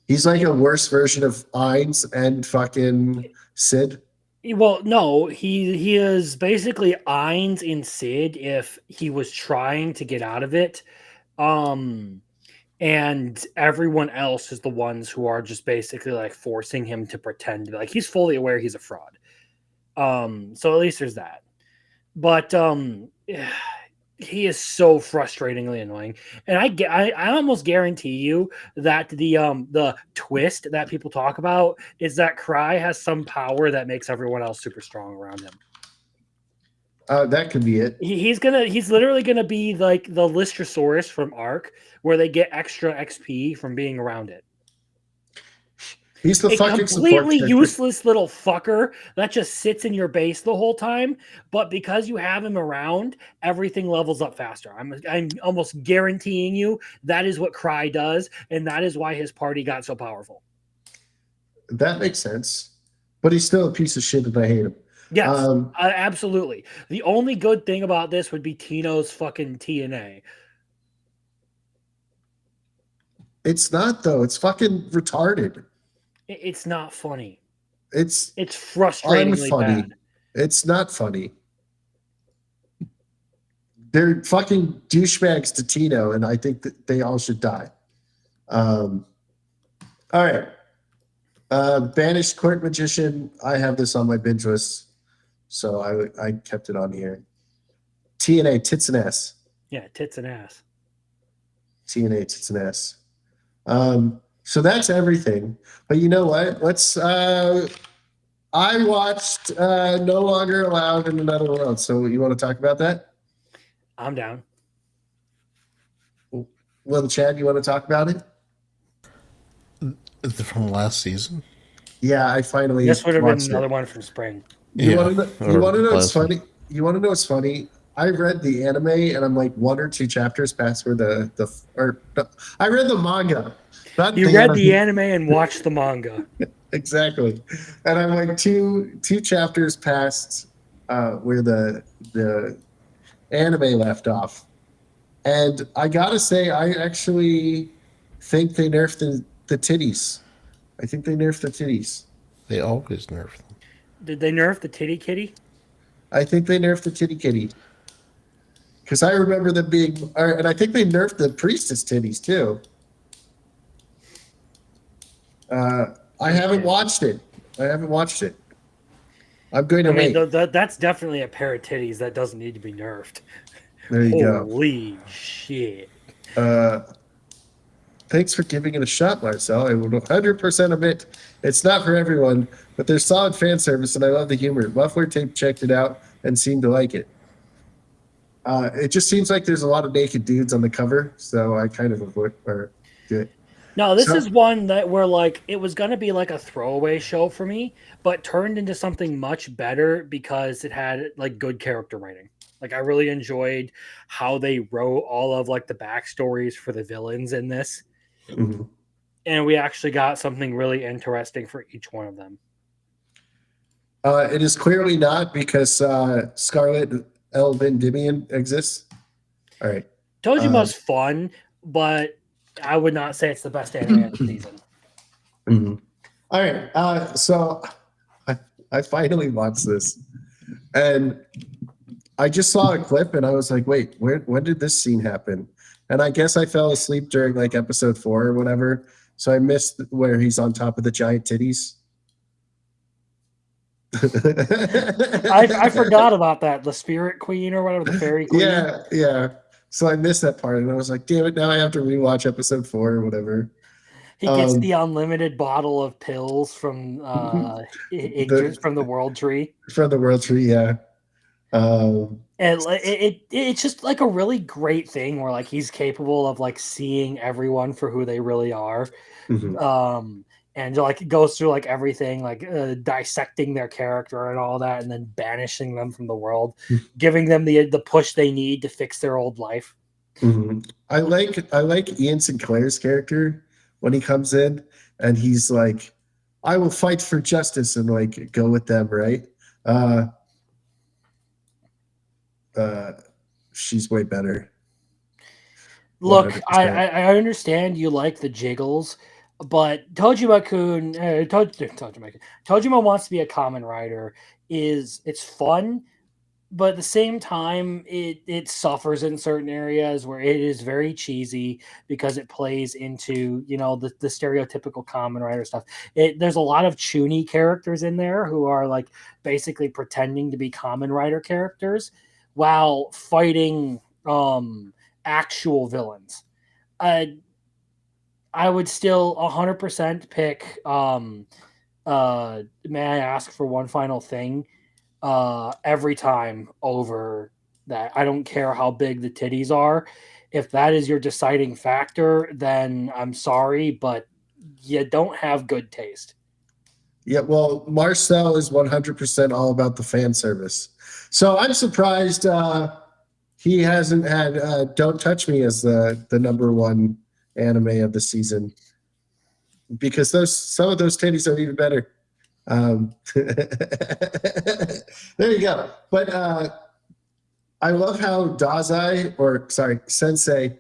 He's like a worse version of Ainz and fucking Sid. Well, no, he is basically Ainz in Sid if he was trying to get out of it. And everyone else is the ones who are just basically like forcing him to pretend like he's fully aware he's a fraud. So at least there's that. But he is so frustratingly annoying, and I almost guarantee you that the twist that people talk about is that Cry has some power that makes everyone else super strong around him. That could be it. He's literally gonna be like the Lystrosaurus from Ark, where they get extra XP from being around it. He's the a fucking support completely character. useless little fucker that just sits in your base the whole time. But because you have him around, everything levels up faster. I'm almost guaranteeing you that is what Cry does, and that is why his party got so powerful. That makes sense. But he's still a piece of shit and I hate him. Yes, absolutely. The only good thing about this would be Tino's fucking TNA. It's not though. It's fucking retarded. It's not funny. It's frustratingly unfunny. bad. It's not funny. They're fucking douchebags to Tino, and I think that they all should die. All right. Banished Court Magician. I have this on my binge list, so I kept it on here. TNA, tits and ass. Yeah, tits and ass. TNA, tits and ass. So that's everything. But you know what? I watched No Longer Allowed in Another World. So you want to talk about that? I'm down. Well, Chad, you want to talk about it? From last season. Yeah, I finally. This would have been watched another it. one from spring. You want to know what's last one. funny? You want to know what's funny? I read the anime and I'm like 1 or 2 chapters past where I read the manga. You read the anime and watched the manga. Exactly, and I'm like two chapters past where the anime left off, and I gotta say I actually think they nerfed the titties. I think they nerfed the titties. They always nerf them. Did they nerf the titty kitty? I think they nerfed the titty kitty. Because I remember them being, and I think they nerfed the priestess titties too. I haven't watched it. I'm going to wait. That's definitely a pair of titties that doesn't need to be nerfed. There you go. Holy shit. Thanks for giving it a shot, Marcel. I would 100% admit it's not for everyone, but there's solid fan service and I love the humor. Muffler Tape checked it out and seemed to like it. It just seems like there's a lot of naked dudes on the cover, so I kind of avoid or do it. No, this is one that where like it was gonna be like a throwaway show for me, but turned into something much better because it had like good character writing. Like I really enjoyed how they wrote all of like the backstories for the villains in this. Mm-hmm. And we actually got something really interesting for each one of them. It is clearly not because Scarlet Elvendymian exists. All right. Tojima's fun, but I would not say it's the best anime of the season. Mm-hmm. All right. So I finally watched this, and I just saw a clip, and I was like, "Wait, when did this scene happen?" And I guess I fell asleep during like episode 4 or whatever, so I missed where he's on top of the giant titties. I forgot about that. The Spirit Queen or whatever, the Fairy Queen. Yeah. So I missed that part, and I was like, "Damn it! Now I have to rewatch episode 4 or whatever." He gets the unlimited bottle of pills from from the World Tree. From the World Tree, yeah. And it's just like a really great thing where like he's capable of like seeing everyone for who they really are. Mm-hmm. And like it goes through like everything, like dissecting their character and all that, and then banishing them from the world, giving them the push they need to fix their old life. Mm-hmm. I like Ian Sinclair's character when he comes in and he's like, "I will fight for justice," and like go with them, right? She's way better. Look, 100%. I understand you like the jiggles, but Tojima-kun, Tojima wants to be a common writer. It's fun, but at the same time, it suffers in certain areas where it is very cheesy because it plays into the stereotypical common writer stuff. There's a lot of chuny characters in there who are like basically pretending to be common writer characters while fighting actual villains. I would still 100% pick. May I ask for one final thing? Every time over that. I don't care how big the titties are. If that is your deciding factor, then I'm sorry, but you don't have good taste. Yeah, well, Marcel is 100% all about the fan service. So I'm surprised he hasn't had Don't Touch Me as the number one anime of the season, because some of those titties are even better. There you go. But I love how Sensei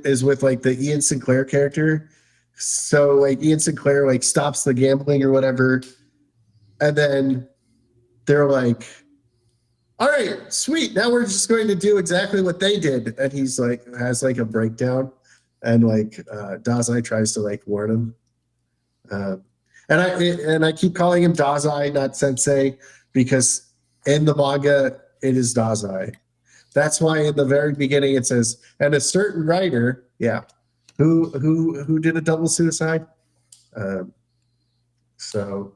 is with like the Ian Sinclair character. So like Ian Sinclair like stops the gambling or whatever, and then they're like, "All right, sweet. Now we're just going to do exactly what they did." And he's like has like a breakdown, and like Dazai tries to like warn him. And I keep calling him Dazai, not Sensei, because in the manga it is Dazai. That's why in the very beginning it says, and a certain writer, yeah, who did a double suicide. So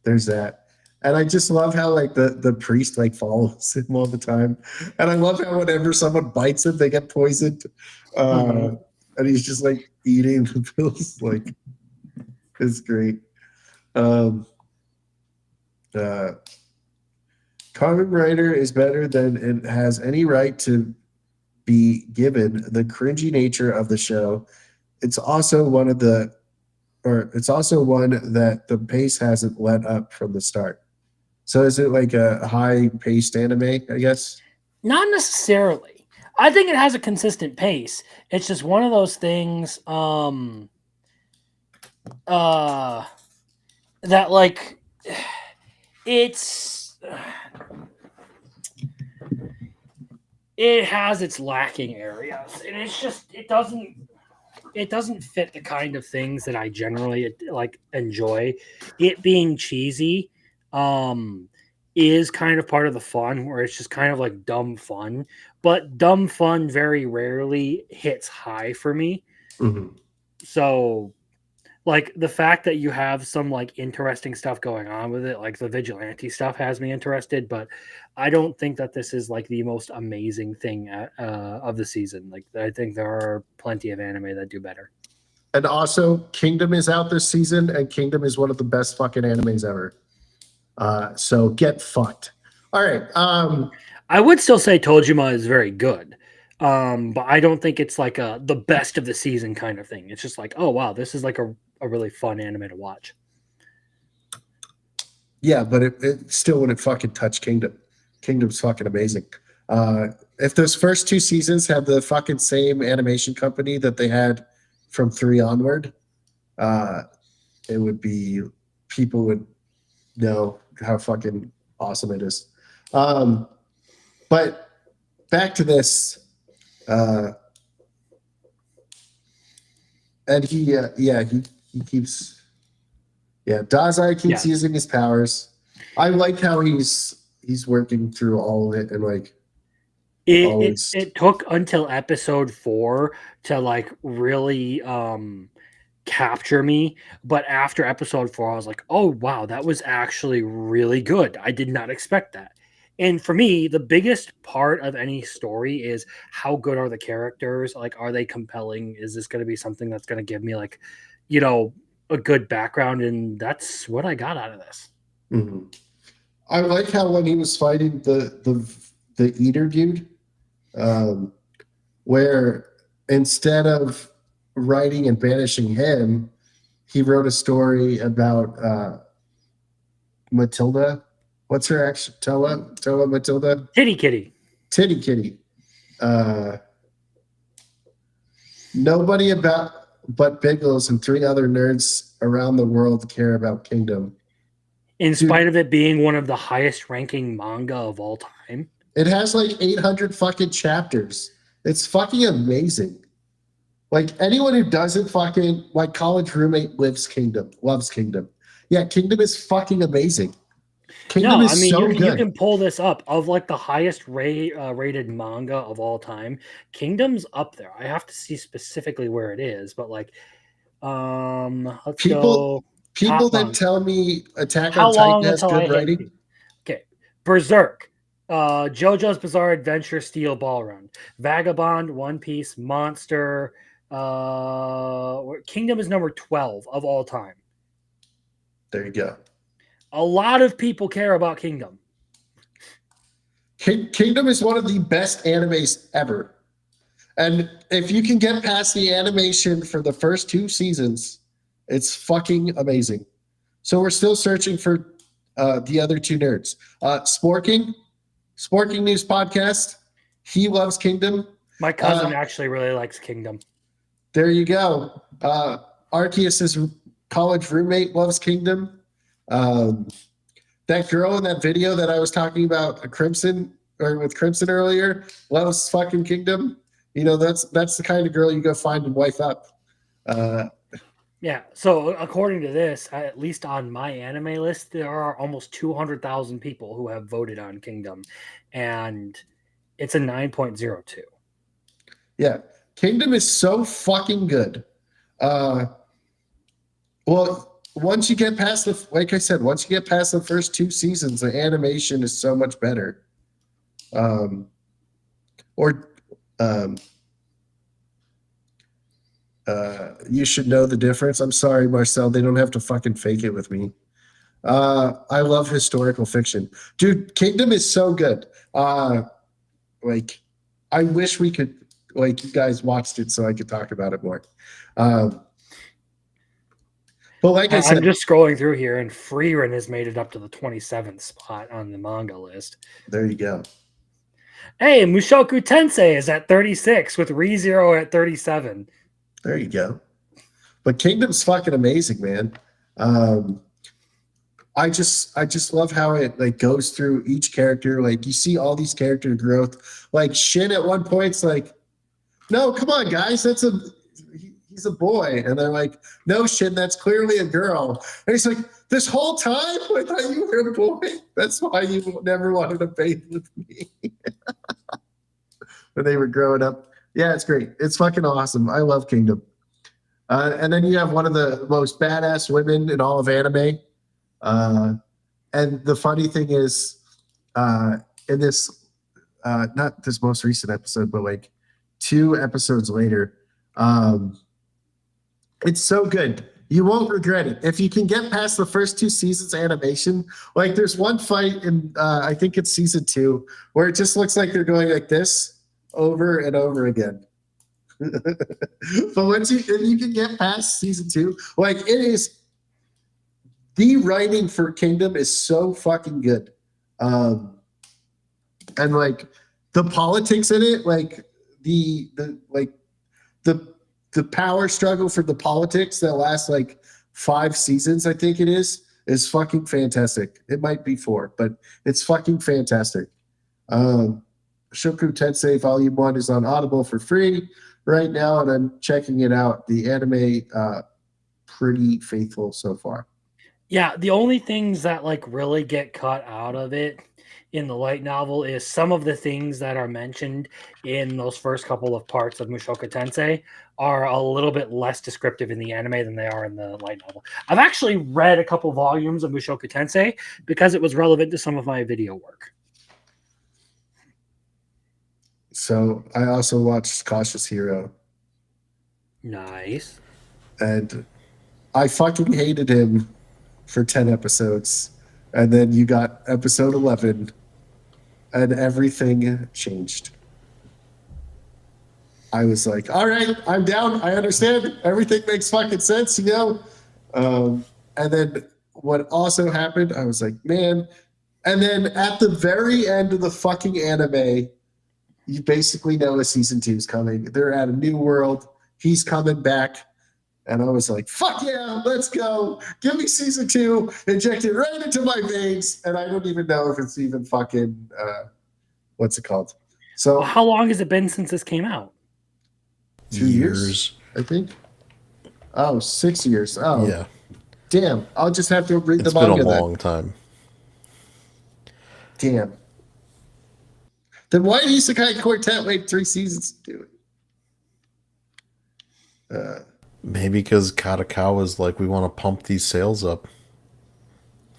there's that. And I just love how like the priest like follows him all the time. And I love how whenever someone bites him, they get poisoned. And he's just like eating the pills. Like, it's great. Kamen Rider is better than it has any right to be, given the cringy nature of the show. It's also one that the pace hasn't let up from the start. So is it like a high paced anime, I guess? Not necessarily. I think it has a consistent pace. It's just one of those things that like it has its lacking areas, and it doesn't fit the kind of things that I generally like enjoy. It being cheesy is kind of part of the fun, where it's just kind of like dumb fun, but dumb fun very rarely hits high for me. Mm-hmm. So like the fact that you have some like interesting stuff going on with it, like the vigilante stuff has me interested, but I don't think that this is like the most amazing thing of the season. Like I think there are plenty of anime that do better. And also, Kingdom is out this season, and Kingdom is one of the best fucking animes ever. So get fucked. All right. I would still say Tojima is very good. But I don't think it's like the best of the season kind of thing. It's just like, oh wow, this is like a really fun anime to watch. Yeah, but it still wouldn't fucking touch Kingdom. Kingdom's fucking amazing. If those first two seasons had the fucking same animation company that they had from 3 onward, it would be, people would know how fucking awesome it is. But back to this. And he keeps, Dazai keeps using his powers. I like how he's working through all of it, and like it took until episode 4 to like really capture me, but after episode 4 I was like, oh wow, that was actually really good. I did not expect that. And for me, the biggest part of any story is how good are the characters? Like, are they compelling? Is this going to be something that's going to give me like, a good background? And that's what I got out of this. Mm-hmm. I like how when he was fighting the eater dude, where instead of writing and banishing him, he wrote a story about Matilda. What's her action? Toa Matilda? Titty Kitty. Titty Kitty. Nobody but Biggles and 3 other nerds around the world care about Kingdom. In spite of it being one of the highest ranking manga of all time. It has like 800 fucking chapters. It's fucking amazing. Like anyone who doesn't fucking, my college roommate loves Kingdom. Yeah, Kingdom is fucking amazing. Kingdom is so good. You can pull this up. Of like the highest rated manga of all time, Kingdom's up there. I have to see specifically where it is, but like, let's go. People that tell me Attack on Titan has good writing. Okay, Berserk, JoJo's Bizarre Adventure, Steel Ball Run, Vagabond, One Piece, Monster, Kingdom is number 12 of all time. There you go. A lot of people care about Kingdom. Kingdom is one of the best animes ever. And if you can get past the animation for the first 2 seasons, it's fucking amazing. So we're still searching for the other 2 nerds. Sporking News Podcast. He loves Kingdom. My cousin actually really likes Kingdom. There you go. Arceus's college roommate loves Kingdom. That girl in that video that I was talking about, Crimson earlier, loves fucking Kingdom. You know, that's the kind of girl you go find and wife up. Yeah. So according to this, at least on my anime list, there are almost 200,000 people who have voted on Kingdom, and it's a 9.02. Yeah. Kingdom is so fucking good. Well, once you get past like I said, once you get past the first 2 seasons, the animation is so much better. You should know the difference. I'm sorry, Marcel. They don't have to fucking fake it with me. I love historical fiction. Dude, Kingdom is so good. Like, I wish we could, like, you guys watched it so I could talk about it more. But like I said, I'm just scrolling through here, and Freerin has made it up to the 27th spot on the manga list. there you go. Hey, Mushoku Tensei is at 36 with ReZero at 37. There you go. But Kingdom's fucking amazing, man. I just love how it like goes through each character. Like you see all these character growth. Like Shin at one point's like, no, come on, guys, he's a boy. And they're like, no, Shin, that's clearly a girl. And he's like, this whole time I thought you were a boy. That's why you never wanted to bathe with me. When they were growing up. Yeah, it's great. It's fucking awesome. I love Kingdom. And then you have one of the most badass women in all of anime. And the funny thing is, in this, not this most recent episode, but like 2 episodes later, it's so good. You won't regret it. If you can get past the first 2 seasons animation, like there's one fight in, I think it's season 2, where it just looks like they're going like this over and over again. But once you can get past season 2, like it is, the writing for Kingdom is so fucking good. And like the politics in it, like the power struggle for the politics that lasts like 5 seasons, I think it is fucking fantastic. It might be 4, but it's fucking fantastic. Shoku Tensei Volume 1 is on Audible for free right now, and I'm checking it out. The anime, pretty faithful so far. Yeah, the only things that like really get cut out of it in the light novel is some of the things that are mentioned in those first couple of parts of Mushoku Tensei are a little bit less descriptive in the anime than they are in the light novel. I've actually read a couple volumes of Mushoku Tensei because it was relevant to some of my video work. So I also watched Cautious Hero. Nice. And I fucking hated him for 10 episodes. And then you got episode 11 and everything changed. I was like, all right, I'm down. I understand. Everything makes fucking sense, you know? And then what also happened, I was like, man. And then at the very end of the fucking anime, you basically know a season 2 is coming. They're at a new world. He's coming back. And I was like, fuck yeah, let's go. Give me season 2. Inject it right into my veins. And I don't even know if it's even fucking, what's it called? So Well, how long has it been since this came out? 2 years, I think. Oh, 6 years. Oh, Yeah. damn. I'll just have to read It's the been manga a then. long time. Damn. Then why did Isekai Quartet wait 3 seasons to do it? Maybe because Katakawa's like, we want to pump these sales up.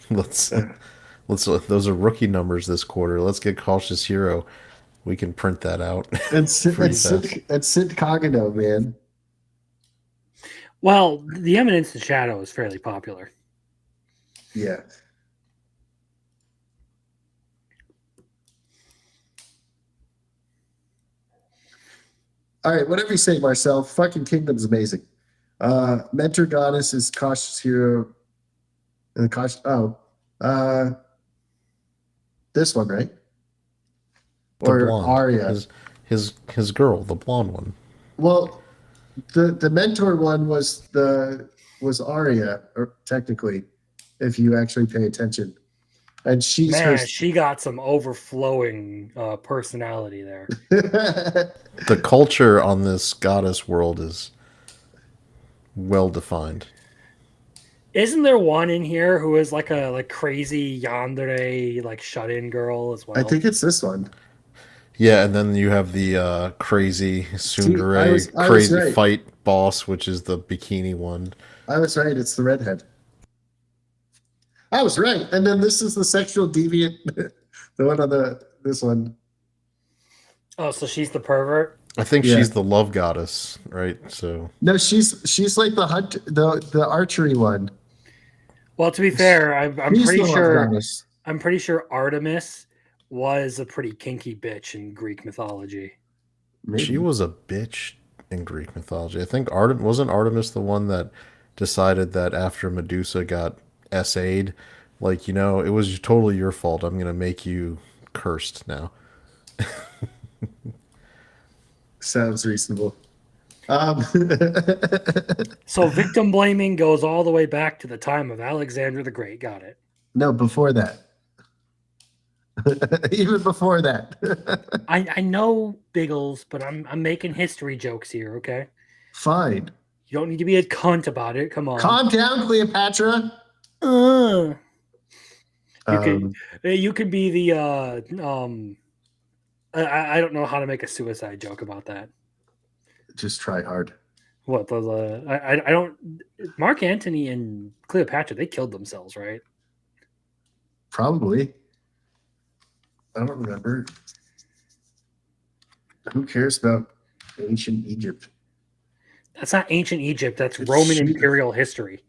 Let's those are rookie numbers this quarter. Let's get Cautious Hero. We can print that out. And Sid Pretty fast. Kagano, man. Well, The Eminence in Shadow is fairly popular. Yeah. All right, whatever you say, Marcel. Fucking Kingdom's amazing. Mentor Goddess is cautious hero. And cautious. Oh, uh, this one, right? The Or blonde. Arya. His girl, the blonde one. Well, the mentor one was Arya, or technically, if you actually pay attention. And she's Man, she got some overflowing personality there. The culture on this goddess world is well defined. Isn't there one in here who is like a crazy yandere like shut-in girl as well? I think it's this one. Yeah, and then you have the crazy tsundere, I was crazy right. fight boss, which is the bikini one. I was right. It's the redhead. I was right. And then this is the sexual deviant, the one on this one. Oh, so she's the pervert? I think Yeah. she's the love goddess, right? So No, she's like the hunt, the archery one. Well, to be fair, I'm She's pretty the love sure goddess. Artemis was a pretty kinky bitch in Greek mythology. Maybe. she was a bitch in Greek mythology. I think wasn't Artemis the one that decided that after Medusa got essayed, like, it was totally your fault. I'm gonna make you cursed now. Sounds reasonable. So victim blaming goes all the way back to the time of Alexander the Great. Got it. No, before that. Even before that. I know Biggles, but I'm making history jokes here, okay? Fine. You don't need to be a cunt about it. Come on. Calm down, Cleopatra. You Um, can be the I don't know how to make a suicide joke about that. just try hard. What the I don't Mark Antony and Cleopatra, they killed themselves, right? Probably. I don't remember. Who cares about ancient Egypt? That's not ancient Egypt, that's It's Roman shit. imperial history.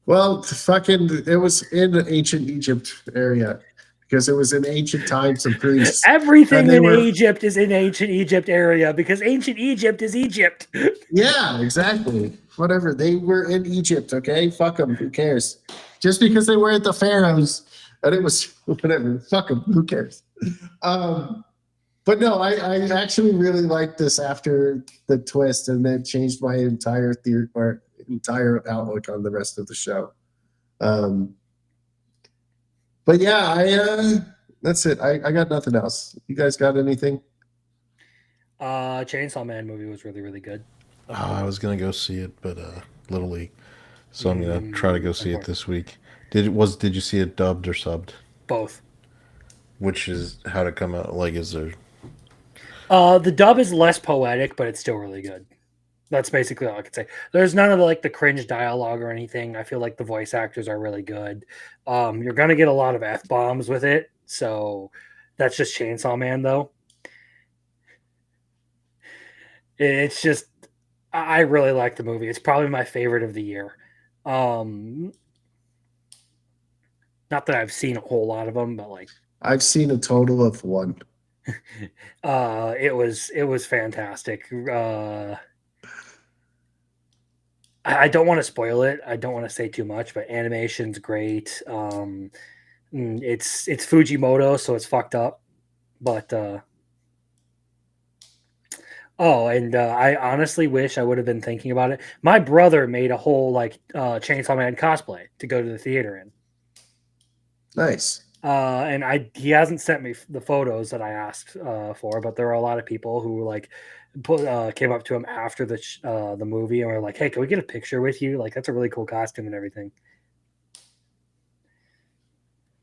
Well, it was in the ancient Egypt area because it was in ancient times of Greece. Everything And they in were- Egypt is in ancient Egypt area because ancient Egypt is Egypt. Yeah, exactly. Whatever. They were in Egypt, okay? Fuck them. Who cares? Just because they were at the pharaohs and it was whatever. Fuck them. Who cares? But no, I actually really liked this after the twist, and it changed my entire theory or entire outlook on the rest of the show. But yeah, that's it. I got nothing else. You guys got anything? Chainsaw Man movie was really, really good. Oh, I was gonna go see it, but Little League, so I'm gonna try to go see it this week. Did you see it dubbed or subbed? Both. Which is how to come out? Like, is there? The dub is less poetic, but it's still really good. That's basically all I can say. There's none of the cringe dialogue or anything. I feel like the voice actors are really good. You're gonna get a lot of F-bombs with it, so that's just Chainsaw Man though. It's just I really like the movie. It's probably my favorite of the year. Not that I've seen a whole lot of them, but I've seen a total of one. it was fantastic. I don't want to spoil it. I don't want to say too much, but animation's great. It's Fujimoto, so it's fucked up. But I honestly wish I would have been thinking about it. My brother made a whole Chainsaw Man cosplay to go to the theater in. Nice. And he hasn't sent me the photos that I asked for, but there are a lot of people who came up to him after the movie and were like, "Hey, can we get a picture with you? Like, that's a really cool costume and everything."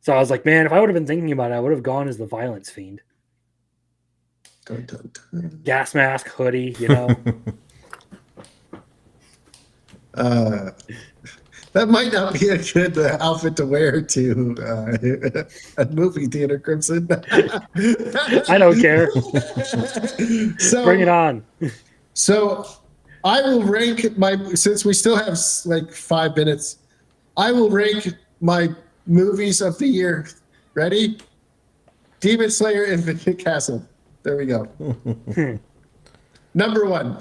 So I was like, "Man, if I would have been thinking about it, I would have gone as the Violence Fiend, Dun, dun, dun. gas mask, hoodie, you know." That might not be a good outfit to wear to a movie theater, Crimson. I don't care. So, Bring it on. So, I will rank my, since we still have like 5 minutes, I will rank my movies of the year. Ready? Demon Slayer Infinite Castle. There we go. Number 1.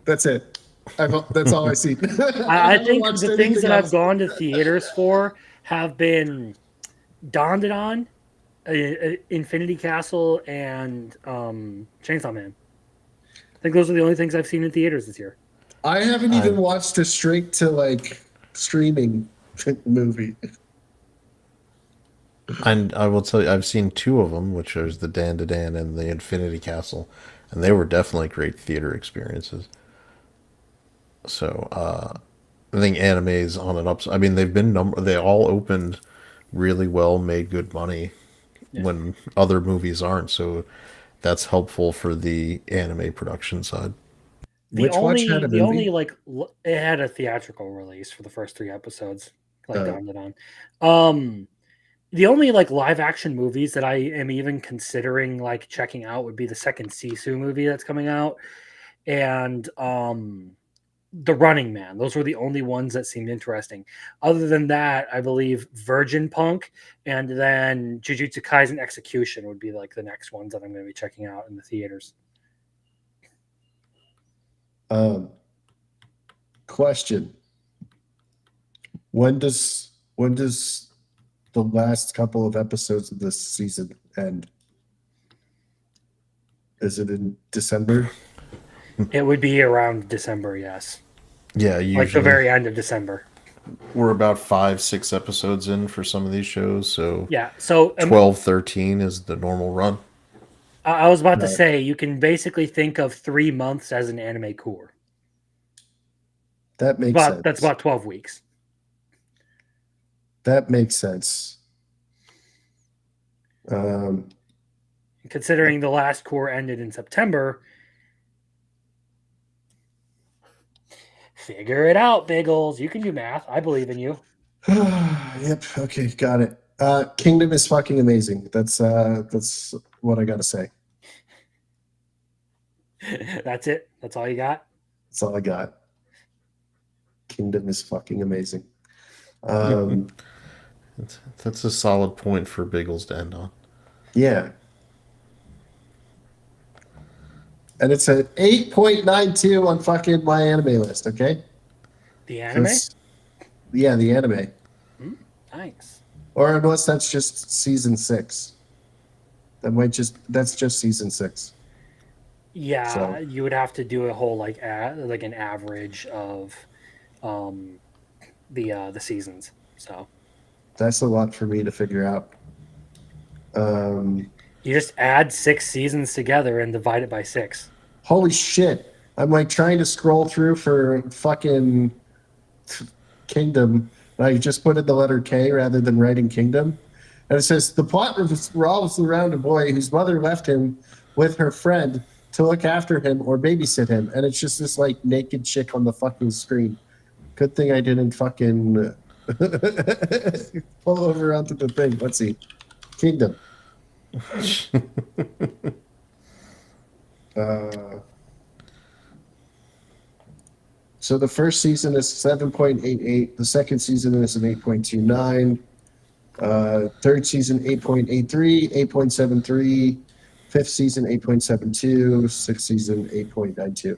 That's it. That's all I see. I haven't think watched the things anything that I've else. gone to theaters for have been Dandadan, Infinity Castle, and Chainsaw Man. I think those are the only things I've seen in theaters this year. I haven't even watched a straight to like streaming movie. And I will tell you, I've seen 2 of them, which is the Dan to Dan and the Infinity Castle, and they were definitely great theater experiences. So I think anime is on an ups. I mean, they all opened really well, made good money when other movies aren't. So that's helpful for the anime production side. The only it had a theatrical release for the first 3 episodes, like Dandadan. The only like live action movies that I am even considering like checking out would be the second Sisu movie that's coming out, and The Running Man. Those were the only ones that seemed interesting. Other than that, I believe Virgin Punk and then Jujutsu Kaisen Execution would be like the next ones that I'm going to be checking out in the theaters. Question: When does the last couple of episodes of this season end? Is it in December? It would be around December, yes. Yeah, Like the usually very end of December. we're about 5-6 episodes in for some of these shows. So Yeah. So 12, 13 is the normal run. I was about to say, you can basically think of 3 months as an anime core. That makes sense. That's about 12 weeks. That makes sense. Considering the last core ended in September, figure it out, Biggles. You can do math. I believe in you. Yep. Okay. Got it. Kingdom is fucking amazing. That's what I gotta say. That's it. That's all you got. That's all I got. Kingdom is fucking amazing. That's a solid point for Biggles to end on. Yeah. And it's an 8.92 on fucking my anime list, okay? The anime? Yeah, the anime. Nice. Or unless that's just season 6. That's just season 6. Yeah, So. you would have to do a whole like an average of the seasons. So That's a lot for me to figure out. you just add 6 seasons together and divide it by 6. Holy shit. I'm like trying to scroll through for fucking Kingdom. And I just put in the letter K rather than writing Kingdom. And it says the plot revolves around a boy whose mother left him with her friend to look after him or babysit him. And it's just this like naked chick on the fucking screen. Good thing I didn't fucking pull over onto the thing. Let's see. Kingdom. So the first season is 7.88. The second season is an 8.29. Third season 8.83, 8.73. Fifth season 8.72. Sixth season 8.92.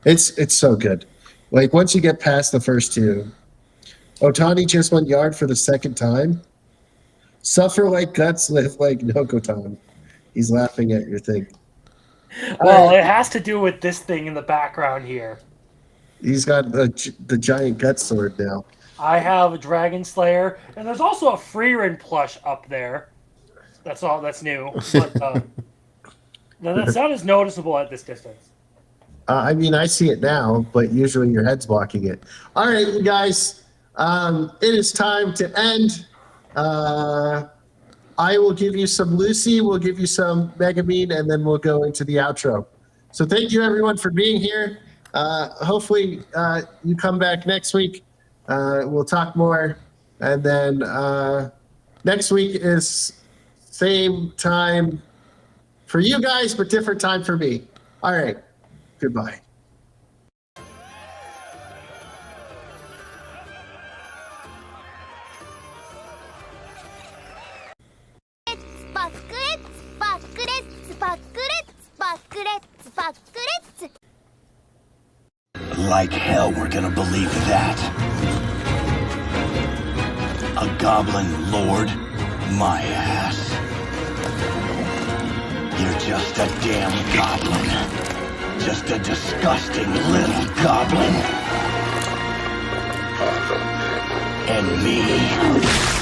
It's so good. Like once you get past the first 2, Otani just went yard for the second time. Suffer like guts, live like Nokotan. He's laughing at your thing. Well, it has to do with this thing in the background here. He's got the giant gut sword now. I have a Dragon Slayer, and there's also a Freerin plush up there. That's all. That's new. But that's not as noticeable at this distance. I mean, I see it now, but usually your head's blocking it. All right, you guys, it is time to end. I will give you some Lucy, we'll give you some Megamine, and then we'll go into the outro. So thank you, everyone, for being here. Hopefully, you come back next week. We'll talk more. And then next week is same time for you guys, but different time for me. All right. Goodbye. Like hell we're gonna believe that. A goblin lord? My ass. You're just a damn goblin. Just a disgusting little goblin. And me?